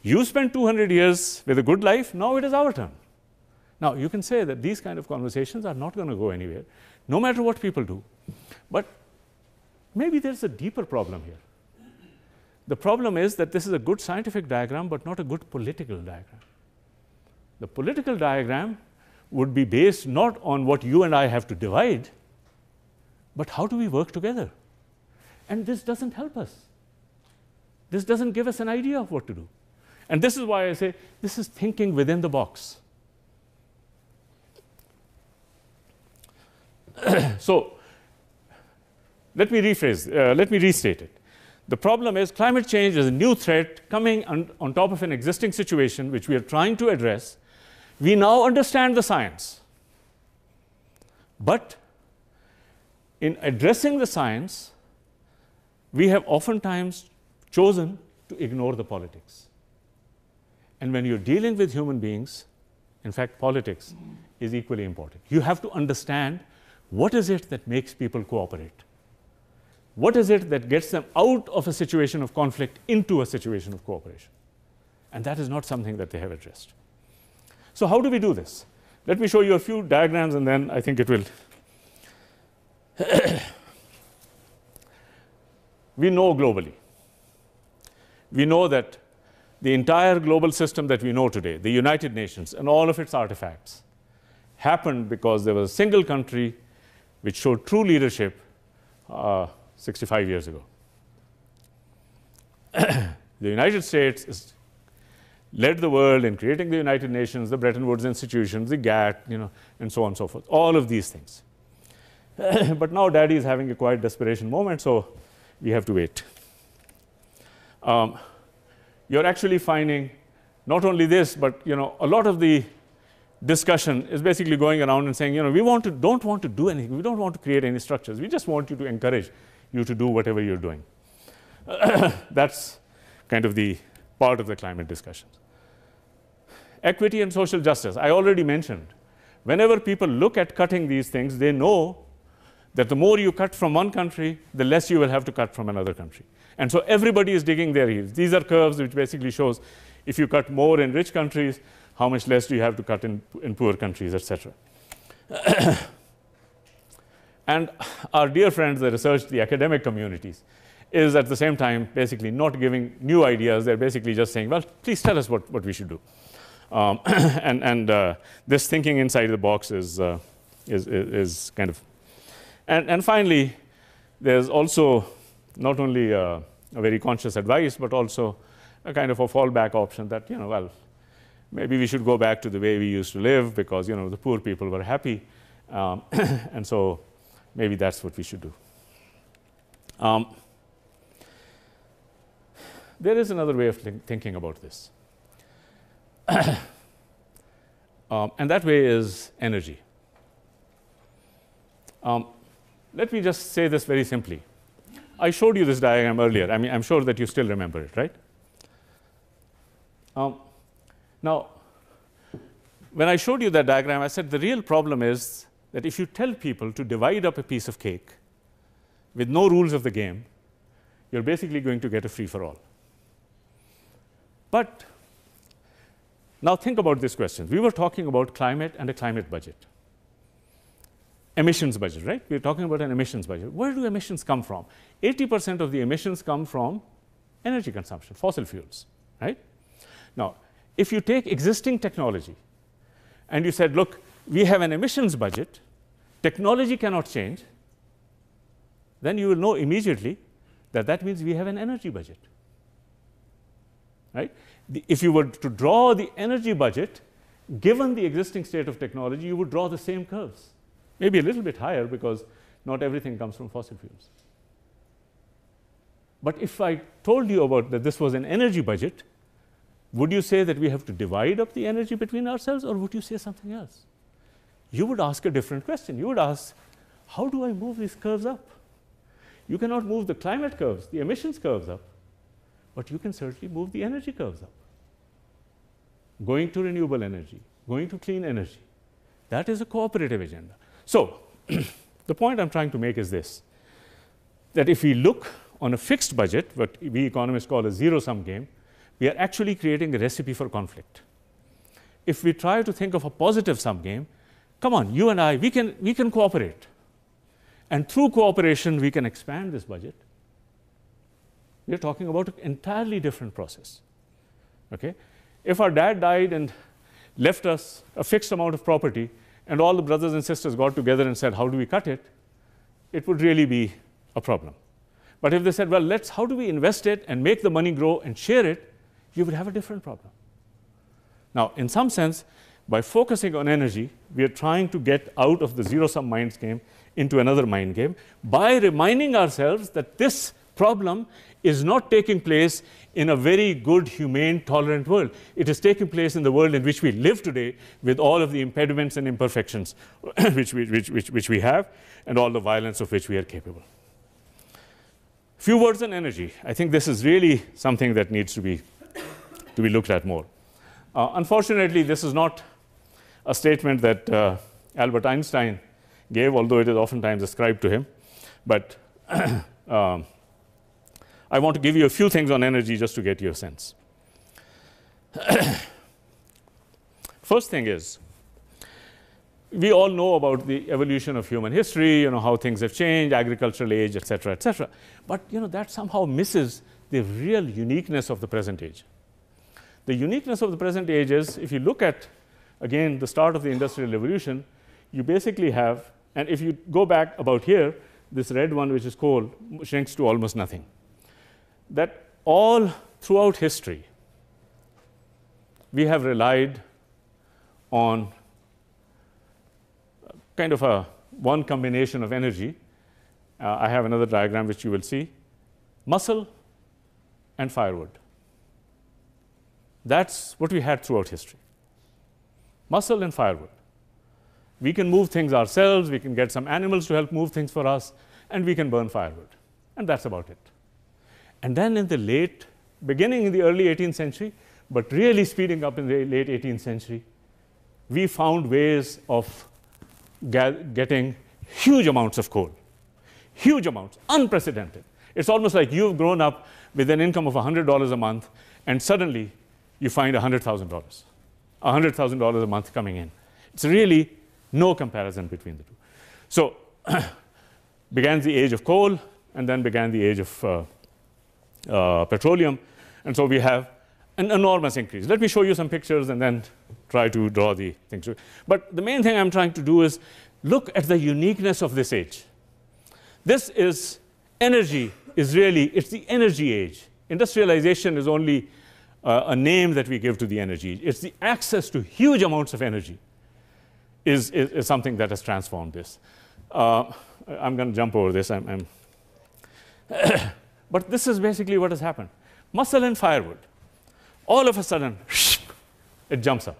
you spent 200 years with a good life, now it is our turn. Now, you can say that these kind of conversations are not going to go anywhere, no matter what people do. But maybe there's a deeper problem here. The problem is that this is a good scientific diagram, but not a good political diagram. The political diagram would be based not on what you and I have to divide, but how do we work together? And this doesn't help us. This doesn't give us an idea of what to do. And this is why I say this is thinking within the box. So let me restate it. The problem is climate change is a new threat coming on top of an existing situation which we are trying to address. We now understand the science. But in addressing the science, we have oftentimes chosen to ignore the politics. And when you're dealing with human beings, in fact, politics is equally important. You have to understand what is it that makes people cooperate. What is it that gets them out of a situation of conflict into a situation of cooperation? And that is not something that they have addressed. So how do we do this? Let me show you a few diagrams, and then I think it will. We know globally. We know that the entire global system that we know today, the United Nations and all of its artifacts, happened because there was a single country which showed true leadership 65 years ago. The United States led the world in creating the United Nations, the Bretton Woods institutions, the GATT, and so on and so forth, all of these things. But now Daddy is having a quiet desperation moment, so we have to wait. You're actually finding not only this, but a lot of the discussion is basically going around and saying, we don't want to do anything. We don't want to create any structures. We just want you to encourage you to do whatever you're doing. That's kind of the part of the climate discussions. Equity and social justice. I already mentioned, whenever people look at cutting these things, they know that the more you cut from one country, the less you will have to cut from another country. And so everybody is digging their heels. These are curves which basically shows if you cut more in rich countries, how much less do you have to cut in poor countries, etc. And our dear friends, the research, the academic communities, is at the same time basically not giving new ideas. They're basically just saying, well, please tell us what we should do. And this thinking inside the box is kind of, and finally, there's also not only a very conscious advice, but also a kind of a fallback option that, well, maybe we should go back to the way we used to live because, the poor people were happy. And so maybe that's what we should do. There is another way of thinking about this. And that way is energy. Let me just say this very simply. I showed you this diagram earlier. I mean, I'm sure that you still remember it, right? Now, when I showed you that diagram, I said the real problem is that if you tell people to divide up a piece of cake with no rules of the game, you're basically going to get a free-for-all. But now think about this question. We were talking about climate and a climate budget. Emissions budget, right? We're talking about an emissions budget. Where do emissions come from? 80% of the emissions come from energy consumption, fossil fuels, right? Now, if you take existing technology and you said, look, we have an emissions budget, technology cannot change, then you will know immediately that that means we have an energy budget, right? If you were to draw the energy budget, given the existing state of technology, you would draw the same curves. Maybe a little bit higher because not everything comes from fossil fuels. But if I told you about that this was an energy budget, would you say that we have to divide up the energy between ourselves, or would you say something else? You would ask a different question. You would ask, how do I move these curves up? You cannot move the climate curves, the emissions curves up, but you can certainly move the energy curves up. Going to renewable energy, going to clean energy. That is a cooperative agenda. So the point I'm trying to make is this, that if we look on a fixed budget, what we economists call a zero-sum game, we are actually creating a recipe for conflict. If we try to think of a positive sum game, come on, you and I, we can cooperate. And through cooperation, we can expand this budget. We are talking about an entirely different process. Okay? If our dad died and left us a fixed amount of property, and all the brothers and sisters got together and said, how do we cut it? It would really be a problem. But if they said, well, how do we invest it and make the money grow and share it, you would have a different problem. Now, in some sense, by focusing on energy, we are trying to get out of the zero-sum mind game into another mind game by reminding ourselves that this problem is not taking place in a very good, humane, tolerant world. It is taking place in the world in which we live today with all of the impediments and imperfections which we have and all the violence of which we are capable. Few words on energy. I think this is really something that needs to be looked at more. Unfortunately, this is not a statement that Albert Einstein gave, although it is oftentimes ascribed to him. But I want to give you a few things on energy just to get you a sense. First thing is, we all know about the evolution of human history, how things have changed, agricultural age, et cetera, et cetera. But that somehow misses the real uniqueness of the present age. The uniqueness of the present age is, if you look at, again, the start of the Industrial Revolution, you basically have, and if you go back about here, this red one, which is coal, shrinks to almost nothing. That all throughout history, we have relied on kind of one combination of energy. I have another diagram which you will see. Muscle and firewood. That's what we had throughout history. Muscle and firewood. We can move things ourselves, we can get some animals to help move things for us, and we can burn firewood. And that's about it. And then in the beginning in the early 18th century, but really speeding up in the late 18th century, we found ways of getting huge amounts of coal. Huge amounts, unprecedented. It's almost like you've grown up with an income of $100 a month, and suddenly you find $100,000. $100,000 a month coming in. It's really no comparison between the two. So began the age of coal, and then began the age of petroleum. And so we have an enormous increase. Let me show you some pictures and then try to draw the things. But the main thing I'm trying to do is look at the uniqueness of this age. This is energy is really, it's the energy age. Industrialization is only a name that we give to the energy. It's the access to huge amounts of energy is something that has transformed this. I'm going to jump over this. But this is basically what has happened. Muscle and firewood. All of a sudden, it jumps up.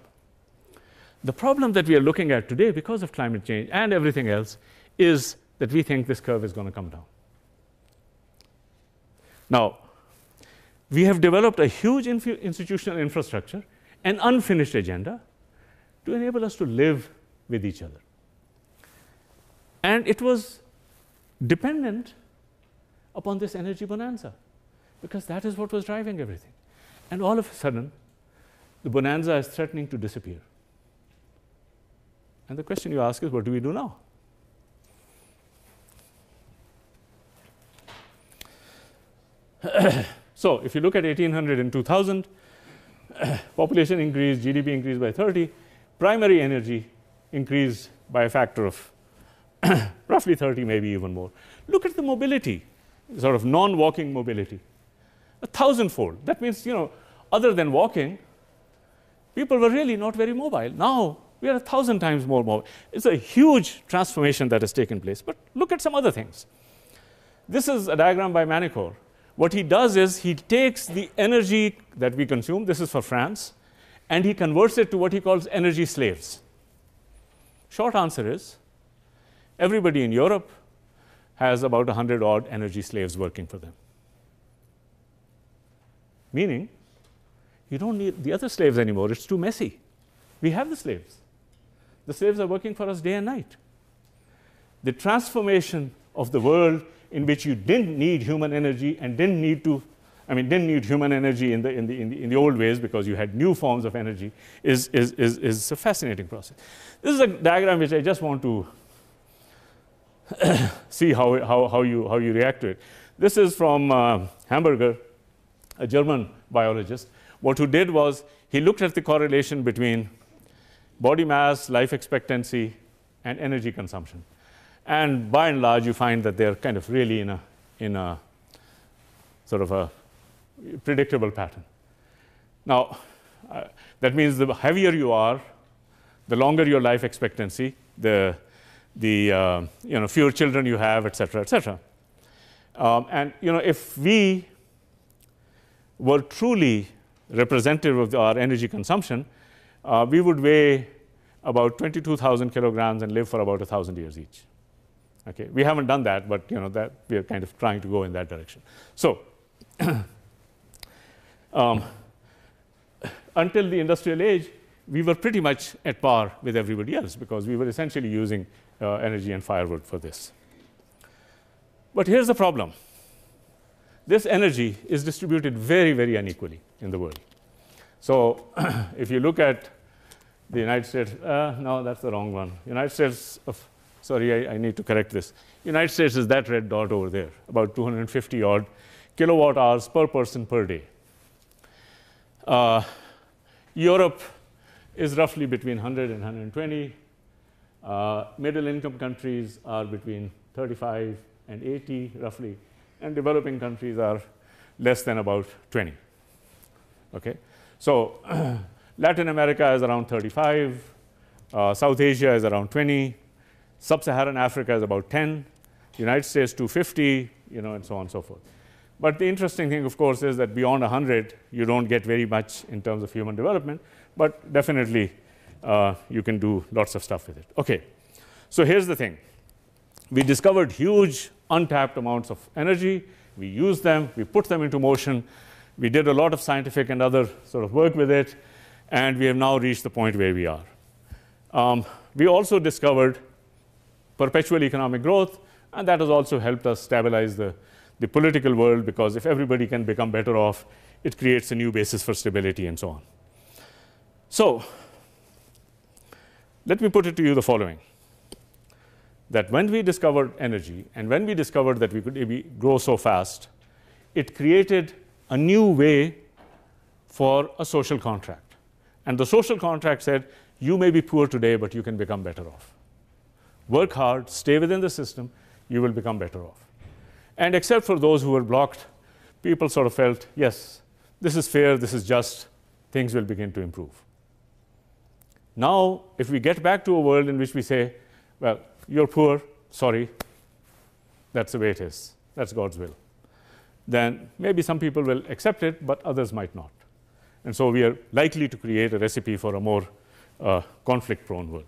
The problem that we are looking at today because of climate change and everything else is that we think this curve is going to come down. Now, we have developed a huge institutional infrastructure, an unfinished agenda to enable us to live with each other. And it was dependent upon this energy bonanza because that is what was driving everything. And all of a sudden, the bonanza is threatening to disappear. And the question you ask is, what do we do now? So if you look at 1800 and 2000, population increased, GDP increased by 30, primary energy increased by a factor of roughly 30, maybe even more. Look at the mobility, sort of non-walking mobility, 1,000-fold. That means, other than walking, people were really not very mobile. Now we are 1,000 times more mobile. It's a huge transformation that has taken place. But look at some other things. This is a diagram by Manicor. What he does is he takes the energy that we consume, this is for France, and he converts it to what he calls energy slaves. Short answer is, everybody in Europe has about 100-odd energy slaves working for them. Meaning, you don't need the other slaves anymore. It's too messy. We have the slaves. The slaves are working for us day and night. The transformation of the world in which you didn't need human energy and didn't need human energy in the old ways because you had new forms of energy is a fascinating process. This is a diagram which I just want to see how you react to it. This is from Hamburger, a German biologist. What he did was he looked at the correlation between body mass, life expectancy, and energy consumption. And by and large, you find that they're kind of really in a sort of a predictable pattern. Now, that means the heavier you are, the longer your life expectancy, the fewer children you have, et cetera, et cetera. And if we were truly representative of our energy consumption, we would weigh about 22,000 kilograms and live for about 1,000 years each. Okay, we haven't done that, but that we are kind of trying to go in that direction. So, until the industrial age, we were pretty much at par with everybody else because we were essentially using energy and firewood for this. But here's the problem. This energy is distributed very, very unequally in the world. So if you look at the United States, no, that's the wrong one. United States of, sorry, I need to correct this. United States is that red dot over there, about 250 odd kilowatt hours per person per day. Europe is roughly between 100 and 120. Middle income countries are between 35 and 80 roughly, and developing countries are less than about 20. Okay, so Latin America is around 35, South Asia is around 20, Sub-Saharan Africa is about 10, United States 250, and so on and so forth. But the interesting thing, of course, is that beyond 100, you don't get very much in terms of human development, but definitely you can do lots of stuff with it. Okay, so here's the thing. We discovered huge untapped amounts of energy. We used them. We put them into motion. We did a lot of scientific and other sort of work with it, and we have now reached the point where we are. We also discovered perpetual economic growth, and that has also helped us stabilize the political world, because if everybody can become better off, it creates a new basis for stability and so on. So let me put it to you the following, that when we discovered energy and when we discovered that we could grow so fast, it created a new way for a social contract. And the social contract said, you may be poor today, but you can become better off. Work hard, stay within the system, you will become better off. And except for those who were blocked, people sort of felt, yes, this is fair, this is just, things will begin to improve. Now, if we get back to a world in which we say, well, you're poor, sorry, that's the way it is, that's God's will, then maybe some people will accept it, but others might not. And so we are likely to create a recipe for a more conflict-prone world.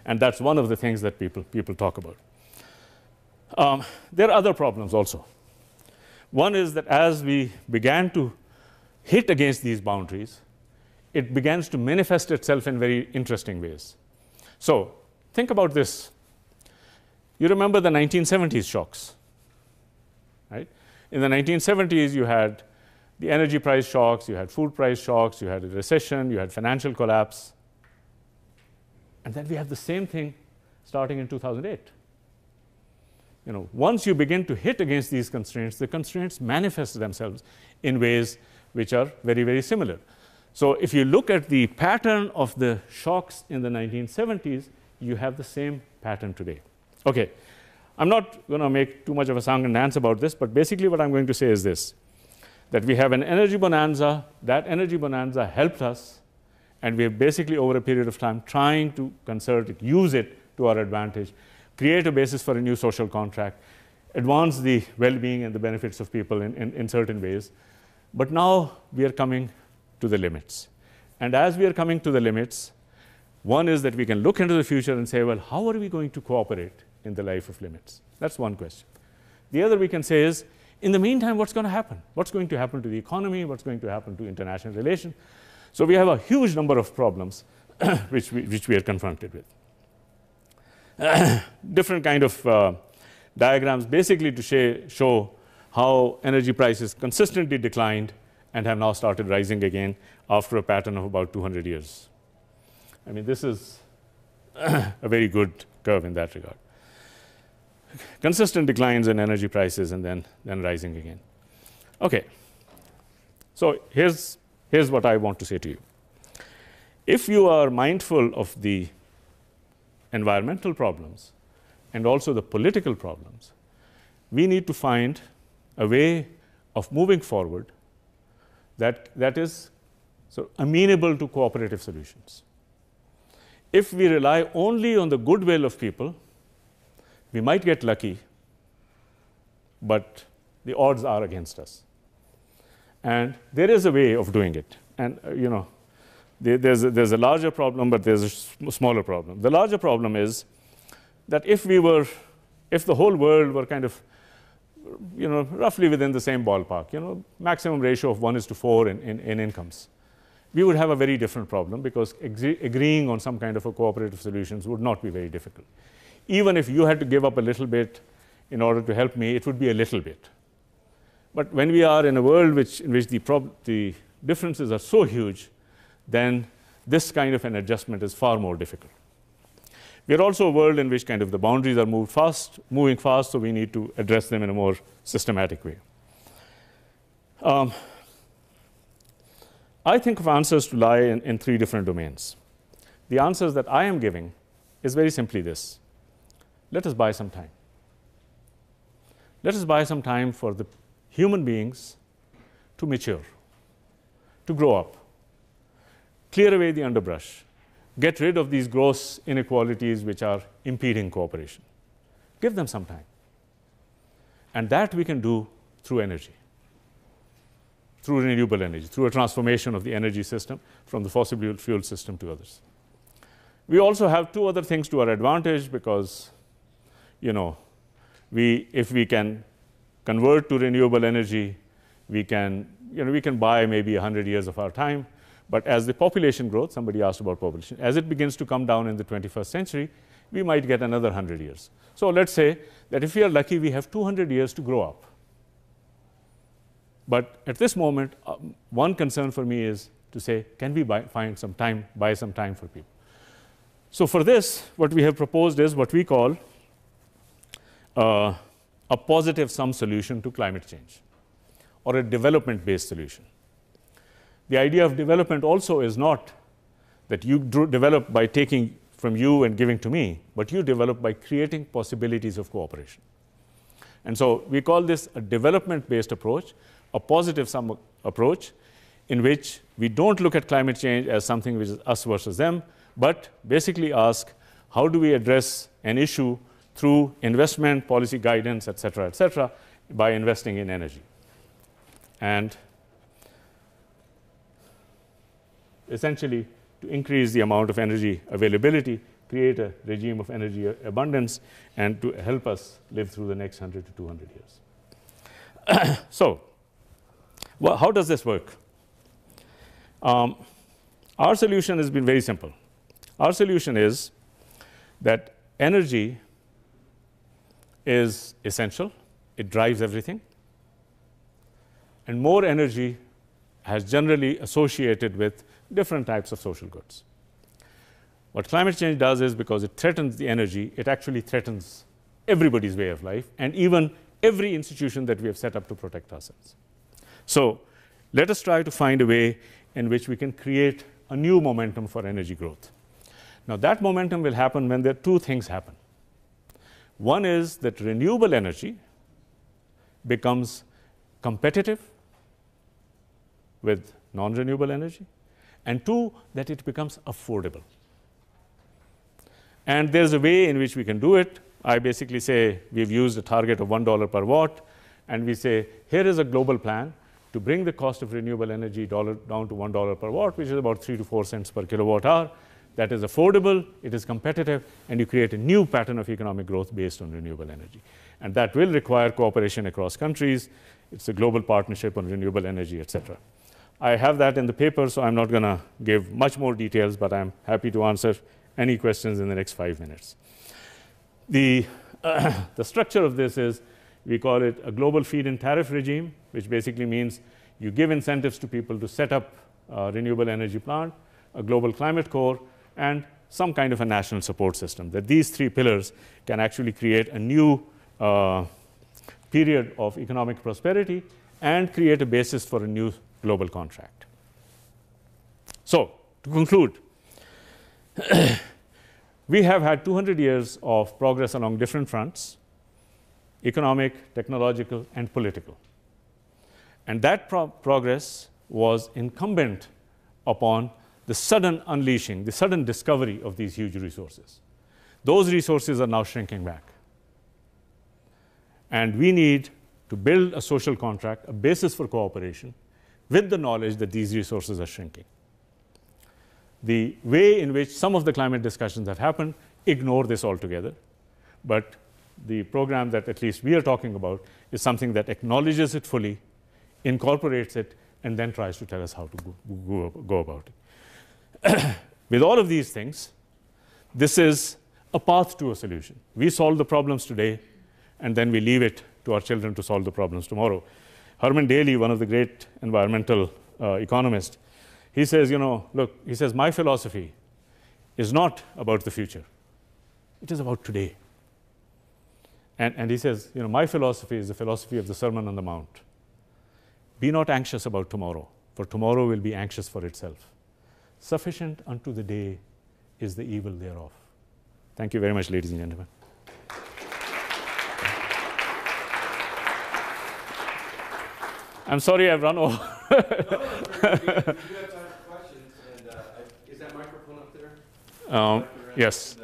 And that's one of the things that people talk about. There are other problems also. One is that as we began to hit against these boundaries, it begins to manifest itself in very interesting ways. So think about this. You remember the 1970s shocks, right? In the 1970s, you had the energy price shocks, you had food price shocks, you had a recession, you had financial collapse. And then we have the same thing starting in 2008. Once you begin to hit against these constraints, the constraints manifest themselves in ways which are very, very similar. So if you look at the pattern of the shocks in the 1970s, you have the same pattern today. Okay, I'm not going to make too much of a song and dance about this, but basically what I'm going to say is this, that we have an energy bonanza. That energy bonanza helped us, and we have basically over a period of time trying to convert it, use it to our advantage, create a basis for a new social contract, advance the well-being and the benefits of people in certain ways. But now we are coming to the limits. And as we are coming to the limits, one is that we can look into the future and say, well, how are we going to cooperate in the life of limits? That's one question. The other we can say is, in the meantime, what's going to happen? What's going to happen to the economy? What's going to happen to international relations? So we have a huge number of problems which we are confronted with. Different kind of diagrams basically to show how energy prices consistently declined and have now started rising again after a pattern of about 200 years. I mean, this is a very good curve in that regard. Consistent declines in energy prices and then rising again. Okay, so here's what I want to say to you. If you are mindful of the environmental problems and also the political problems, we need to find a way of moving forward that is so amenable to cooperative solutions. If we rely only on the goodwill of people, we might get lucky, but the odds are against us. And there is a way of doing it. And there's a larger problem, but there's a smaller problem. The larger problem is that if the whole world were kind of roughly within the same ballpark, maximum ratio of 1:4 in incomes, we would have a very different problem, because agreeing on some kind of a cooperative solutions would not be very difficult. Even if you had to give up a little bit in order to help me, it would be a little bit. But when we are in a world in which the differences are so huge, then this kind of an adjustment is far more difficult. We are also a world in which kind of the boundaries are moving fast, so we need to address them in a more systematic way. I think of answers to lie in 3 different domains. The answers that I am giving is very simply this: let us buy some time. Let us buy some time for the human beings to mature, to grow up, clear away the underbrush, get rid of these gross inequalities which are impeding cooperation. Give them some time. And that we can do through energy, through renewable energy, through a transformation of the energy system from the fossil fuel system to others. We also have 2 other things to our advantage, because if we can convert to renewable energy, we can buy maybe 100 years of our time. But as the population growth, somebody asked about population, as it begins to come down in the 21st century, we might get another 100 years. So let's say that if we are lucky, we have 200 years to grow up. But at this moment, one concern for me is to say, can we buy some time for people? So for this, what we have proposed is what we call a positive sum solution to climate change, or a development-based solution. the idea of development also is not that you develop by taking from you and giving to me, but you develop by creating possibilities of cooperation. And so we call this a development-based approach, a positive sum approach, in which we don't look at climate change as something which is us versus them, but basically ask, how do we address an issue through investment, policy guidance, et cetera, by investing in energy. And essentially, to increase the amount of energy availability, create a regime of energy abundance, and to help us live through the next 100 to 200 years. So, how does this work? Our solution has been very simple. Our solution is that energy is essential. It drives everything. And more energy has generally associated with different types of social goods. What climate change does is, because it threatens the energy, it actually threatens everybody's way of life and even every institution that we have set up to protect ourselves. So let us try to find a way in which we can create a new momentum for energy growth. Now, that momentum will happen when there are two things happen. One is that renewable energy becomes competitive with non-renewable energy, and two, that it becomes affordable. And there's a way in which we can do it. I basically say we've used a target of $1 per watt, and we say here is a global plan to bring the cost of renewable energy down to $1 per watt, which is about 3 to 4 cents per kilowatt hour. That is affordable, it is competitive, and you create a new pattern of economic growth based on renewable energy. And that will require cooperation across countries. It's a global partnership on renewable energy, et cetera. I have that in the paper, so I'm not going to give much more details, but I'm happy to answer any questions in the next 5 minutes. The structure of this is, we call it a global feed-in tariff regime, which basically means you give incentives to people to set up a renewable energy plant, a global climate core, and some kind of a national support system. That these three pillars can actually create a new period of economic prosperity and create a basis for a new global contract. So, to conclude, we have had 200 years of progress along different fronts: economic, technological, and political. And that progress was incumbent upon the sudden unleashing, the sudden discovery of these huge resources. Those resources are now shrinking back. And we need to build a social contract, a basis for cooperation, with the knowledge that these resources are shrinking. The way in which some of the climate discussions have happened ignore this altogether. But the program that at least we are talking about is something that acknowledges it fully, incorporates it, and then tries to tell us how to go about it. With all of these things, this is a path to a solution. We solve the problems today, and then we leave it to our children to solve the problems tomorrow. Herman Daly, one of the great environmental economists, he says, look, he says, my philosophy is not about the future. It is about today. And he says, my philosophy is the philosophy of the Sermon on the Mount. Be not anxious about tomorrow, for tomorrow will be anxious for itself. Sufficient unto the day is the evil thereof. Thank you very much, ladies and gentlemen. I'm sorry I've run over. No, we do have time for questions. And is that microphone up there? Yes.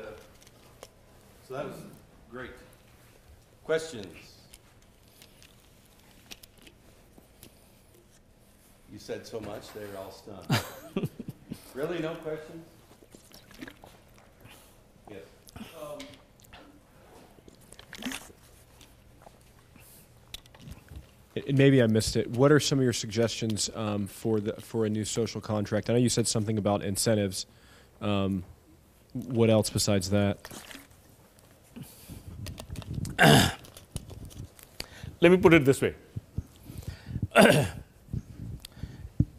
So that was great. Questions? You said so much, they were all stunned. Really, no questions? Yes. And maybe I missed it. What are some of your suggestions for a new social contract? I know you said something about incentives. What else besides that? Let me put it this way.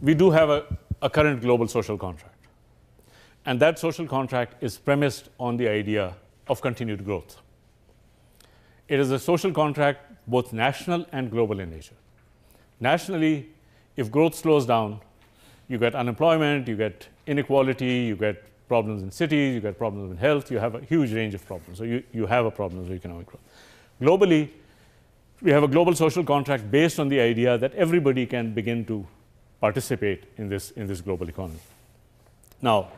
We do have a current global social contract. And that social contract is premised on the idea of continued growth. It is a social contract both national and global in nature. Nationally, if growth slows down, you get unemployment, you get inequality, you get problems in cities, you get problems in health, you have a huge range of problems. So you have a problem with economic growth. Globally, we have a global social contract based on the idea that everybody can begin to participate in this global economy. Now,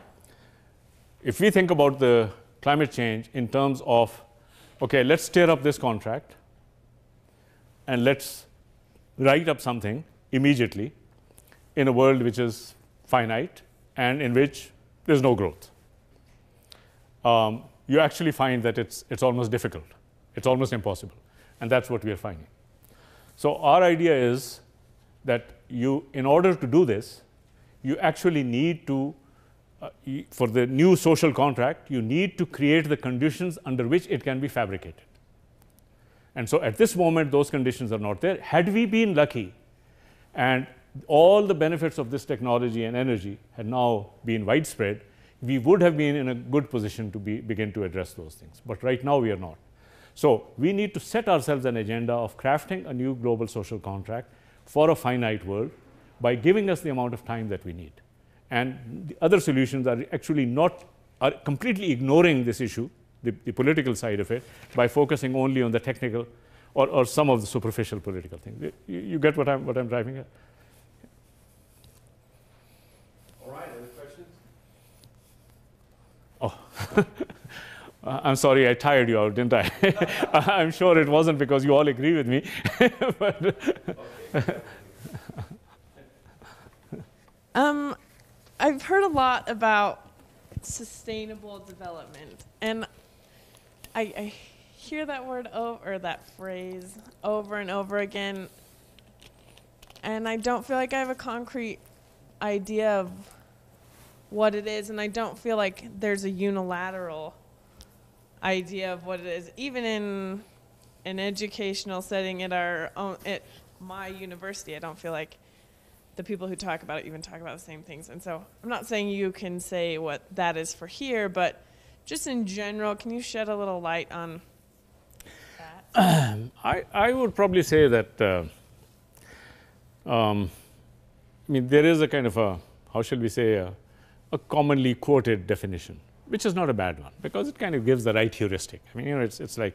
if we think about the climate change in terms of, okay, let's tear up this contract and let's write up something immediately in a world which is finite and in which there's no growth. You actually find that it's almost difficult. It's almost impossible. And that's what we are finding. So our idea is that in order to do this, you actually need to, for the new social contract, you need to create the conditions under which it can be fabricated. And so at this moment, those conditions are not there. Had we been lucky and all the benefits of this technology and energy had now been widespread, we would have been in a good position to begin to address those things. But right now, we are not. So we need to set ourselves an agenda of crafting a new global social contract for a finite world by giving us the amount of time that we need. And the other solutions are actually are completely ignoring this issue, the political side of it, by focusing only on the technical or some of the superficial political things. You get what I'm driving at? All right, other questions? Oh. I'm sorry, I tired you out, didn't I? I'm sure it wasn't because you all agree with me. I've heard a lot about sustainable development, and I hear that word or that phrase over and over again, and I don't feel like I have a concrete idea of what it is, and I don't feel like there's a unilateral idea of what it is, even in an educational setting at my university. I don't feel like the people who talk about it even talk about the same things. And so I'm not saying you can say what that is for here, but just in general, can you shed a little light on that? I would probably say that I mean, there is a kind of a, how shall we say, a commonly quoted definition, which is not a bad one, because it kind of gives the right heuristic. I mean, it's like,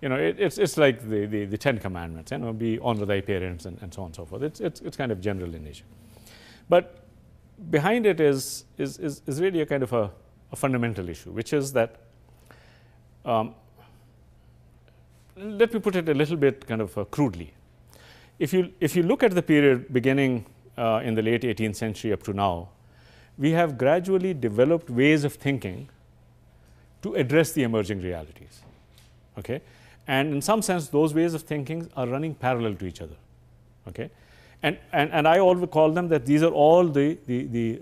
it's like the Ten Commandments, be honor thy parents and so on and so forth. It's kind of general in nature. But behind it is really a kind of a fundamental issue, which is that, let me put it a little bit kind of crudely. If you look at the period beginning in the late 18th century up to now, we have gradually developed ways of thinking to address the emerging realities. Okay? And in some sense, those ways of thinking are running parallel to each other. Okay? And I always call them that these are all the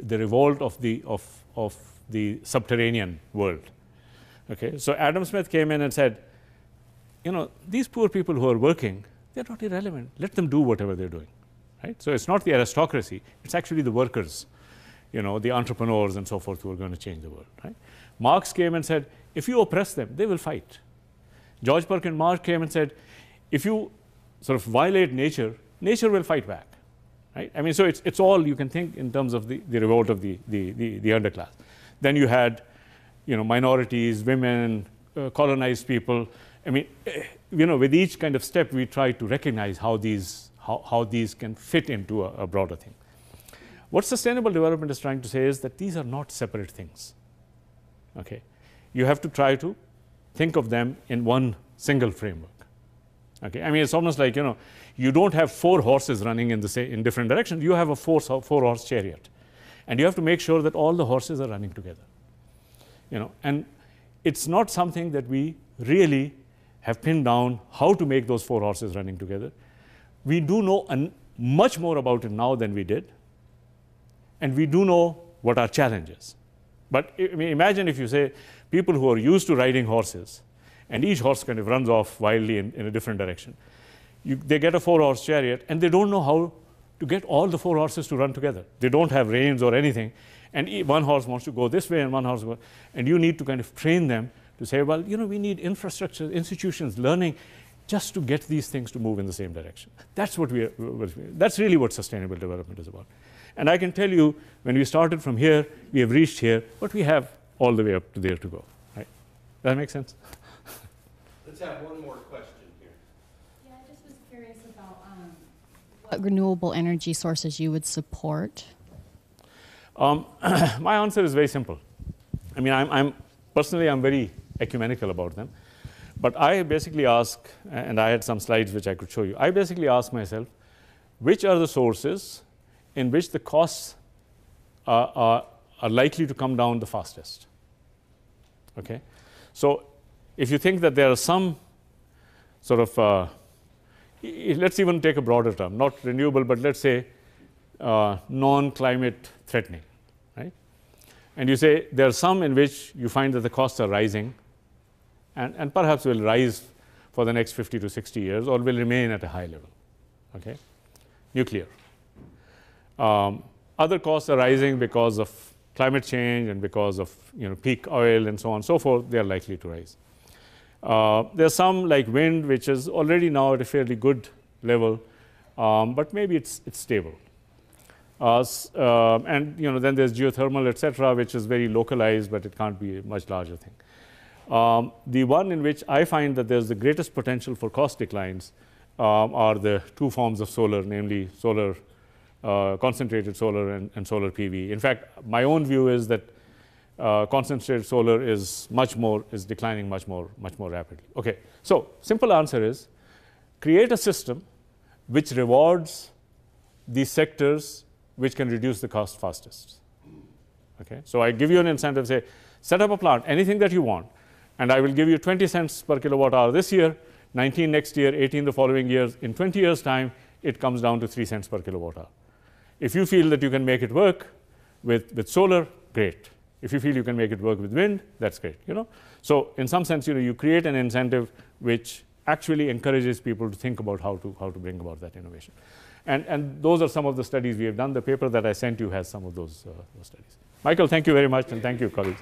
revolt of the subterranean world. Okay? So Adam Smith came in and said, these poor people who are working, they're not irrelevant. Let them do whatever they're doing. Right? So it's not the aristocracy, it's actually the workers, the entrepreneurs and so forth who are going to change the world. Right? Marx came and said, if you oppress them, they will fight. George Perkins Marx came and said, if you sort of violate nature, nature will fight back. Right? I mean, so it's all you can think in terms of the revolt of the underclass. Then you had, minorities, women, colonized people. I mean, with each kind of step, we try to recognize how these can fit into a broader thing. What sustainable development is trying to say is that these are not separate things. Okay? You have to try to think of them in one single framework. Okay? I mean, it's almost like, you don't have 4 horses running in different directions. You have a 4-horse chariot. And you have to make sure that all the horses are running together. And it's not something that we really have pinned down how to make those 4 horses running together. We do know much more about it now than we did. And we do know what our challenge is. But I mean, imagine if you say people who are used to riding horses, and each horse kind of runs off wildly in a different direction. They get a 4-horse chariot, and they don't know how to get all the 4 horses to run together. They don't have reins or anything. And one horse wants to go this way, and one horse goes. And you need to kind of train them to say, well, we need infrastructure, institutions, learning, just to get these things to move in the same direction. That's what that's really what sustainable development is about. And I can tell you, when we started from here, we have reached here, but we have all the way up to there to go. Right? Does that make sense? Let's have one more question here. Yeah, I just was curious about what renewable energy sources you would support. My answer is very simple. I mean, I'm personally, I'm very ecumenical about them. But I basically ask, and I had some slides which I could show you. I basically ask myself, which are the sources in which the costs are likely to come down the fastest? Okay? So if you think that there are some sort of, let's even take a broader term, not renewable, but let's say non-climate threatening, right? And you say there are some in which you find that the costs are rising and perhaps will rise for the next 50 to 60 years or will remain at a high level, okay? Nuclear. Other costs are rising because of climate change and because of peak oil and so on and so forth. They are likely to rise. There are some like wind, which is already now at a fairly good level, but maybe it's stable. And then there's geothermal, etc., which is very localized, but it can't be a much larger thing. The one in which I find that there's the greatest potential for cost declines are the two forms of solar, namely solar, concentrated solar and solar PV. In fact, my own view is that concentrated solar is declining much more rapidly. Okay, so simple answer is create a system which rewards these sectors which can reduce the cost fastest. Okay, so I give you an incentive, say, set up a plant, anything that you want, and I will give you 20 cents per kilowatt hour this year, 19 next year, 18 the following years. In 20 years' time, it comes down to 3 cents per kilowatt hour. If you feel that you can make it work with solar, great. If you feel you can make it work with wind, that's great. So in some sense, you create an incentive which actually encourages people to think about how to bring about that innovation. And those are some of the studies we have done. The paper that I sent you has some of those studies. Michael, thank you very much, and thank you, colleagues.